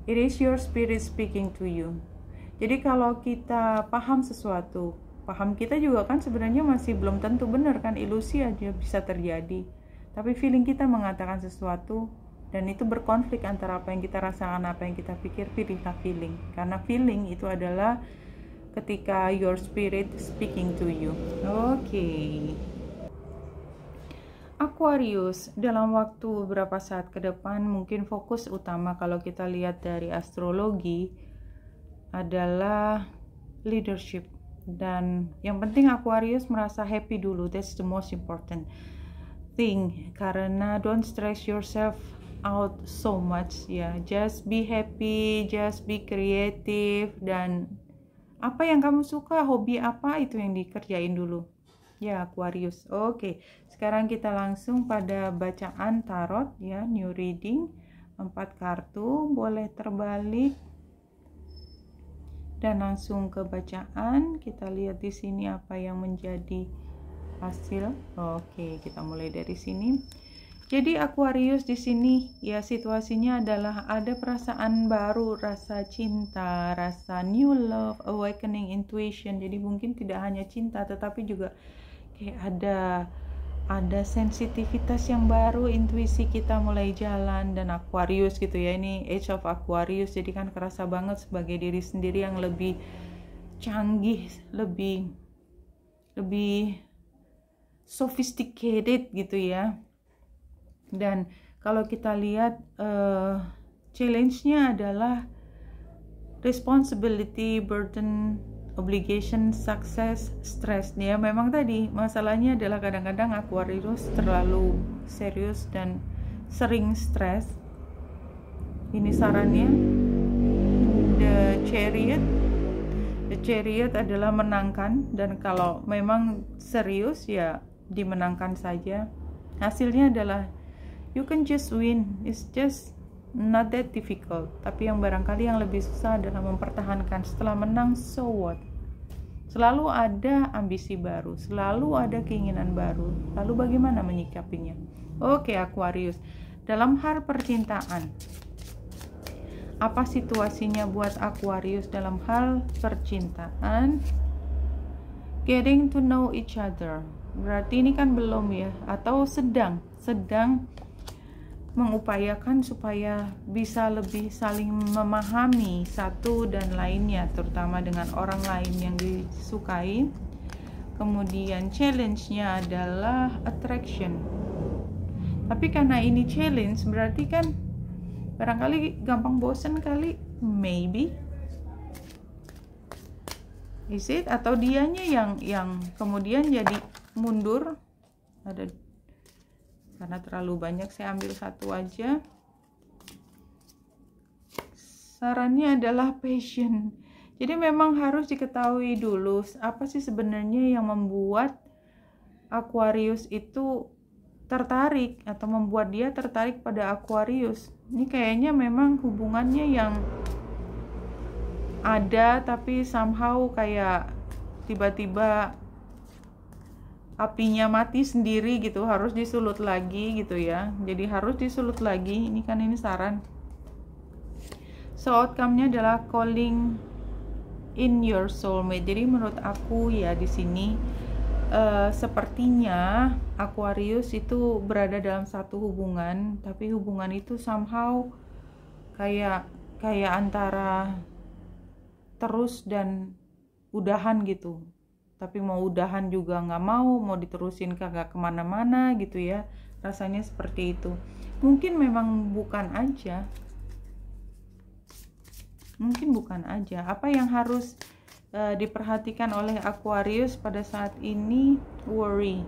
It is your spirit speaking to you. Jadi kalau kita paham sesuatu, paham kita juga kan sebenarnya masih belum tentu benar kan, ilusi aja bisa terjadi. Tapi feeling kita mengatakan sesuatu dan itu berkonflik antara apa yang kita rasakan, apa yang kita pikir, pilihlah feeling. Karena feeling itu adalah ketika your spirit speaking to you. Oke. Aquarius, dalam waktu beberapa saat ke depan mungkin fokus utama kalau kita lihat dari astrologi adalah leadership. Dan yang penting Aquarius merasa happy dulu, that's the most important thing. Karena don't stress yourself out so much ya, just be happy, just be creative, dan apa yang kamu suka, hobi apa itu yang dikerjain dulu ya Aquarius. Oke, sekarang kita langsung pada bacaan tarot ya, new reading, 4 kartu, boleh terbalik dan langsung ke bacaan. Kita lihat di sini apa yang menjadi hasil. Oke, kita mulai dari sini. Jadi Aquarius di sini ya situasinya adalah ada perasaan baru, rasa cinta, rasa new love, awakening intuition. Jadi mungkin tidak hanya cinta tetapi juga kayak ada sensitivitas yang baru, intuisi kita mulai jalan. Dan Aquarius gitu ya, ini Age of Aquarius, jadi kan kerasa banget sebagai diri sendiri yang lebih canggih, lebih sophisticated gitu ya. Dan kalau kita lihat challenge-nya adalah responsibility, burden, obligation, success, stress. Ya memang tadi masalahnya adalah kadang-kadang Aquarius terlalu serius dan sering stres. Ini sarannya, the chariot adalah menangkan, dan kalau memang serius ya dimenangkan saja. Hasilnya adalah you can just win, it's just not that difficult. Tapi yang barangkali yang lebih susah adalah mempertahankan. Setelah menang, so what? Selalu ada ambisi baru, selalu ada keinginan baru. Lalu bagaimana menyikapinya? Oke Aquarius, dalam hal percintaan, apa situasinya buat Aquarius dalam hal percintaan? Getting to know each other. Berarti ini kan belum ya, atau sedang mengupayakan supaya bisa lebih saling memahami satu dan lainnya, terutama dengan orang lain yang disukai. Kemudian challenge-nya adalah attraction. Tapi karena ini challenge, berarti kan barangkali gampang bosan kali, maybe. Is it? Atau dianya yang kemudian jadi mundur? Ada, karena terlalu banyak saya ambil satu aja. Sarannya adalah passion. Jadi memang harus diketahui dulu apa sih sebenarnya yang membuat Aquarius itu tertarik atau membuat dia tertarik pada Aquarius. Ini kayaknya memang hubungannya yang ada tapi somehow kayak tiba-tiba apinya mati sendiri gitu, harus disulut lagi gitu ya. Jadi harus disulut lagi. Ini kan ini saran. So outcome-nya adalah calling in your soulmate. Jadi menurut aku ya di sini sepertinya Aquarius itu berada dalam satu hubungan, tapi hubungan itu somehow kayak antara terus dan udahan gitu. Tapi mau udahan juga nggak mau diterusin kagak kemana-mana gitu ya. rasanya seperti itu. Mungkin memang bukan aja, apa yang harus diperhatikan oleh Aquarius pada saat ini? Worry.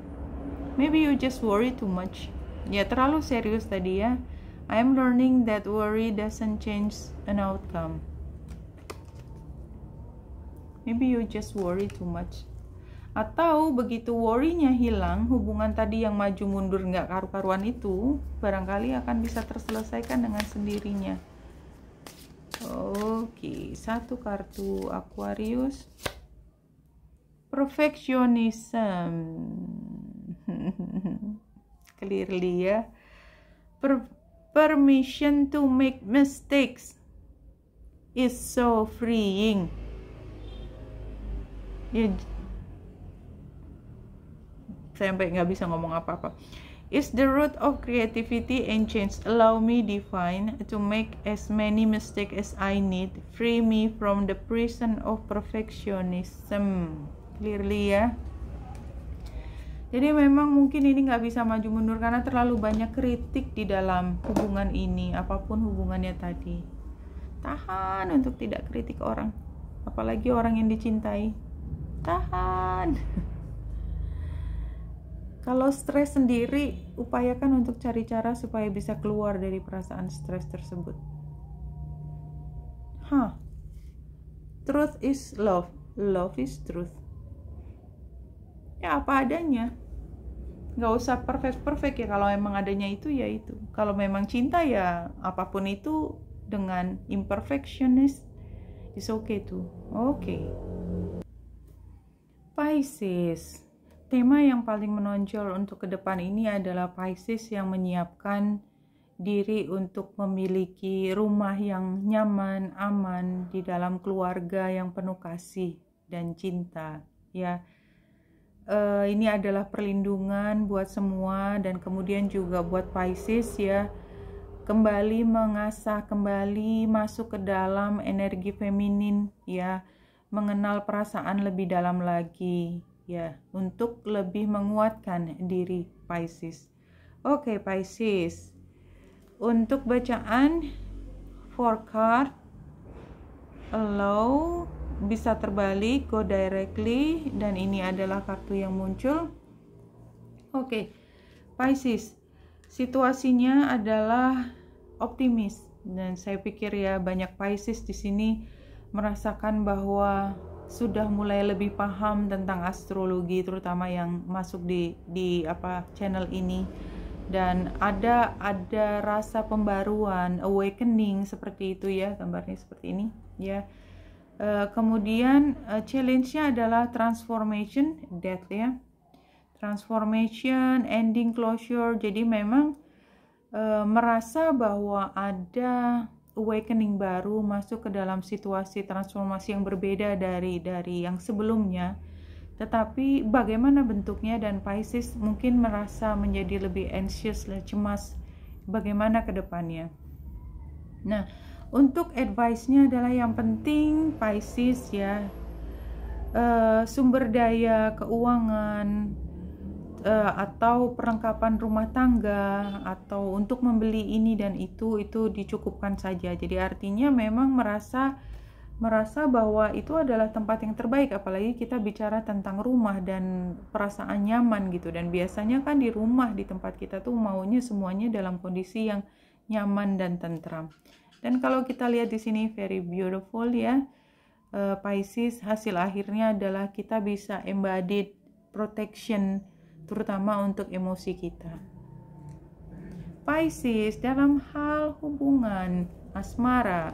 Maybe you just worry too much. Ya, terlalu serius tadi ya. I am learning that worry doesn't change an outcome. Maybe you just worry too much. Atau begitu worry-nya hilang, hubungan tadi yang maju mundur nggak karu-karuan itu barangkali akan bisa terselesaikan dengan sendirinya. Oke, satu kartu Aquarius. Perfectionism. Clearly ya. Permission to make mistakes is so freeing. Ya, sampai nggak bisa ngomong apa-apa. Is the root of creativity and change. Allow me divine to make as many mistakes as I need. Free me from the prison of perfectionism. Clearly ya. Jadi memang mungkin ini nggak bisa maju mundur karena terlalu banyak kritik di dalam hubungan ini, apapun hubungannya tadi. Tahan untuk tidak kritik orang, apalagi orang yang dicintai. Tahan. Kalau stres sendiri, upayakan untuk cari cara supaya bisa keluar dari perasaan stres tersebut. Truth is love. Love is truth. Ya apa adanya. Nggak usah perfect ya. Kalau emang adanya itu ya itu. Kalau memang cinta ya apapun itu dengan imperfectionist is okay too. Oke. Pisces. Tema yang paling menonjol untuk ke depan ini adalah Pisces yang menyiapkan diri untuk memiliki rumah yang nyaman, aman di dalam keluarga yang penuh kasih dan cinta. Ya, ini adalah perlindungan buat semua dan kemudian juga buat Pisces ya. Kembali mengasah, kembali masuk ke dalam energi feminin ya, mengenal perasaan lebih dalam lagi. Ya, untuk lebih menguatkan diri Pisces. Oke, Pisces. Untuk bacaan 4 card, allow, bisa terbalik, go directly, dan ini adalah kartu yang muncul. Oke, Pisces. Situasinya adalah optimis dan saya pikir ya banyak Pisces di sini merasakan bahwa sudah mulai lebih paham tentang astrologi, terutama yang masuk di channel ini, dan ada rasa pembaruan, awakening seperti itu ya, gambarnya seperti ini ya. Kemudian challenge-nya adalah transformation, death ya, transformation, ending, closure. Jadi memang merasa bahwa ada awakening baru, masuk ke dalam situasi transformasi yang berbeda dari yang sebelumnya. Tetapi bagaimana bentuknya, dan Pisces mungkin merasa menjadi lebih anxious, cemas bagaimana ke depannya. Nah, untuk advice-nya adalah yang penting Pisces ya, sumber daya keuangan atau perlengkapan rumah tangga atau untuk membeli ini dan itu dicukupkan saja. Jadi artinya memang merasa bahwa itu adalah tempat yang terbaik, apalagi kita bicara tentang rumah dan perasaan nyaman gitu. Dan biasanya kan di rumah, di tempat kita tuh maunya semuanya dalam kondisi yang nyaman dan tentram. Dan kalau kita lihat di sini very beautiful ya, Pisces, hasil akhirnya adalah kita bisa embodied protection, terutama untuk emosi kita. Pisces, dalam hal hubungan asmara,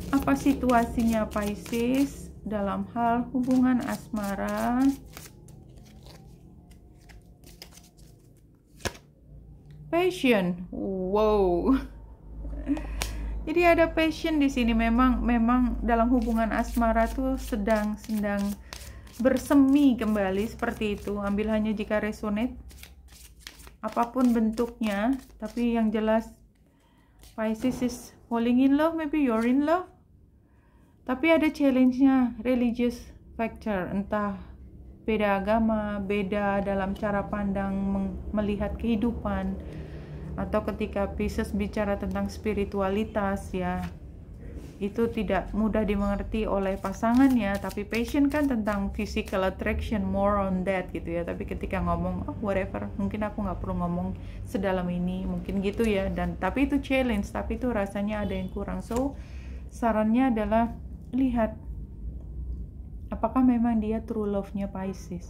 apa situasinya Pisces dalam hal hubungan asmara? Passion, wow. Jadi ada passion di sini. Memang dalam hubungan asmara tuh sedang bersemi kembali seperti itu. Ambil hanya jika resonate, apapun bentuknya, tapi yang jelas Pisces is falling in love. Maybe you're in love, tapi ada challenge-nya, religious factor, entah beda agama, beda dalam cara pandang melihat kehidupan, atau ketika Pisces bicara tentang spiritualitas ya, itu tidak mudah dimengerti oleh pasangannya. Tapi passion kan tentang physical attraction, more on that gitu ya. Tapi ketika ngomong whatever, mungkin aku nggak perlu ngomong sedalam ini, mungkin gitu ya. Dan tapi itu challenge, tapi itu rasanya ada yang kurang. So sarannya adalah lihat apakah memang dia true love-nya Pisces.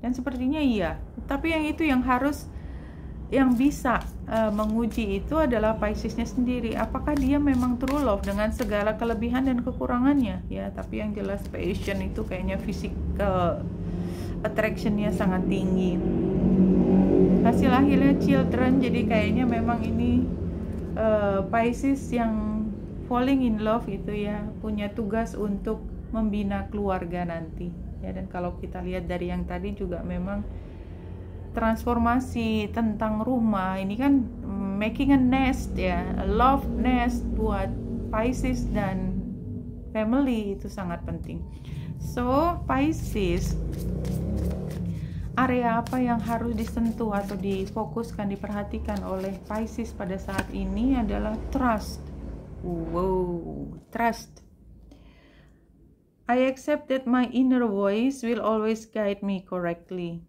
Dan sepertinya iya, tapi yang itu yang bisa menguji itu adalah Pisces-nya sendiri. Apakah dia memang true love dengan segala kelebihan dan kekurangannya ya. Tapi yang jelas passion itu kayaknya physical attraction-nya sangat tinggi. Hasil akhirnya children, jadi kayaknya memang ini Pisces yang falling in love itu ya, punya tugas untuk membina keluarga nanti ya. Dan kalau kita lihat dari yang tadi juga memang transformasi tentang rumah ini kan, making a nest ya, a love nest buat Pisces dan family itu sangat penting. So Pisces, area apa yang harus disentuh atau difokuskan, diperhatikan oleh Pisces pada saat ini adalah trust. Wow, trust. I accept that my inner voice will always guide me correctly.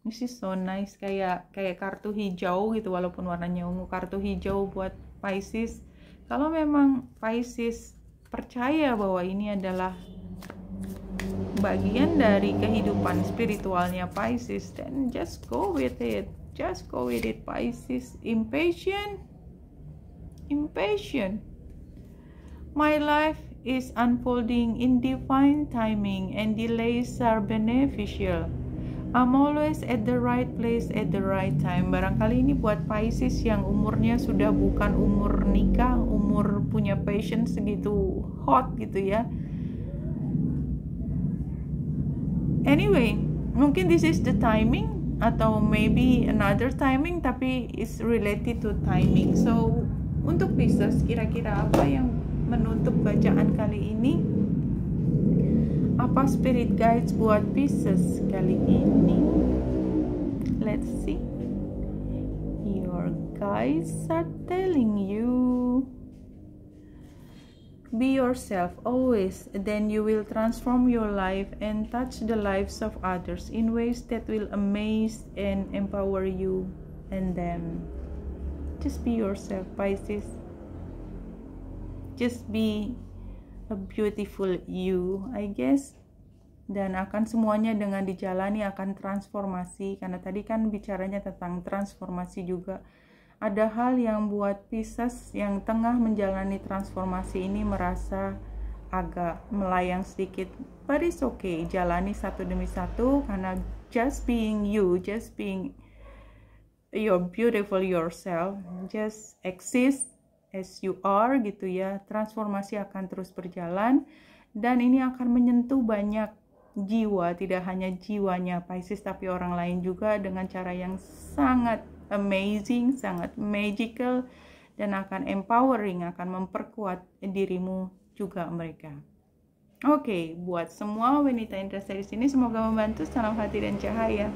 This is so nice, kayak kartu hijau gitu, walaupun warnanya ungu. Kartu hijau buat Pisces. Kalau memang Pisces percaya bahwa ini adalah bagian dari kehidupan spiritualnya Pisces, then just go with it. Just go with it, Pisces. Impatient. My life is unfolding in divine timing and delays are beneficial. I'm always at the right place at the right time. Barangkali ini buat Pisces yang umurnya sudah bukan umur nikah, umur punya passion segitu hot gitu ya. Anyway, mungkin this is the timing atau maybe another timing, tapi it's related to timing. So untuk Pisces, kira-kira apa yang menutup bacaan kali ini? Apa spirit guides buat Pisces kali ini? Let's see. Your guides are telling you, be yourself always, then you will transform your life and touch the lives of others in ways that will amaze and empower you and them. Just be yourself, Pisces. Just be a beautiful you, I guess. Dan akan semuanya dengan dijalani akan transformasi, karena tadi kan bicaranya tentang transformasi juga. Ada hal yang buat Pisces yang tengah menjalani transformasi ini merasa agak melayang sedikit, but it's okay, jalani satu demi satu, karena just being you, just being your beautiful yourself, just exist as you are gitu ya. Transformasi akan terus berjalan dan ini akan menyentuh banyak jiwa, tidak hanya jiwanya Pisces tapi orang lain juga dengan cara yang sangat amazing, sangat magical, dan akan empowering, akan memperkuat dirimu juga mereka. Oke, buat semua wanita interest di sini semoga membantu. Salam hati dan cahaya.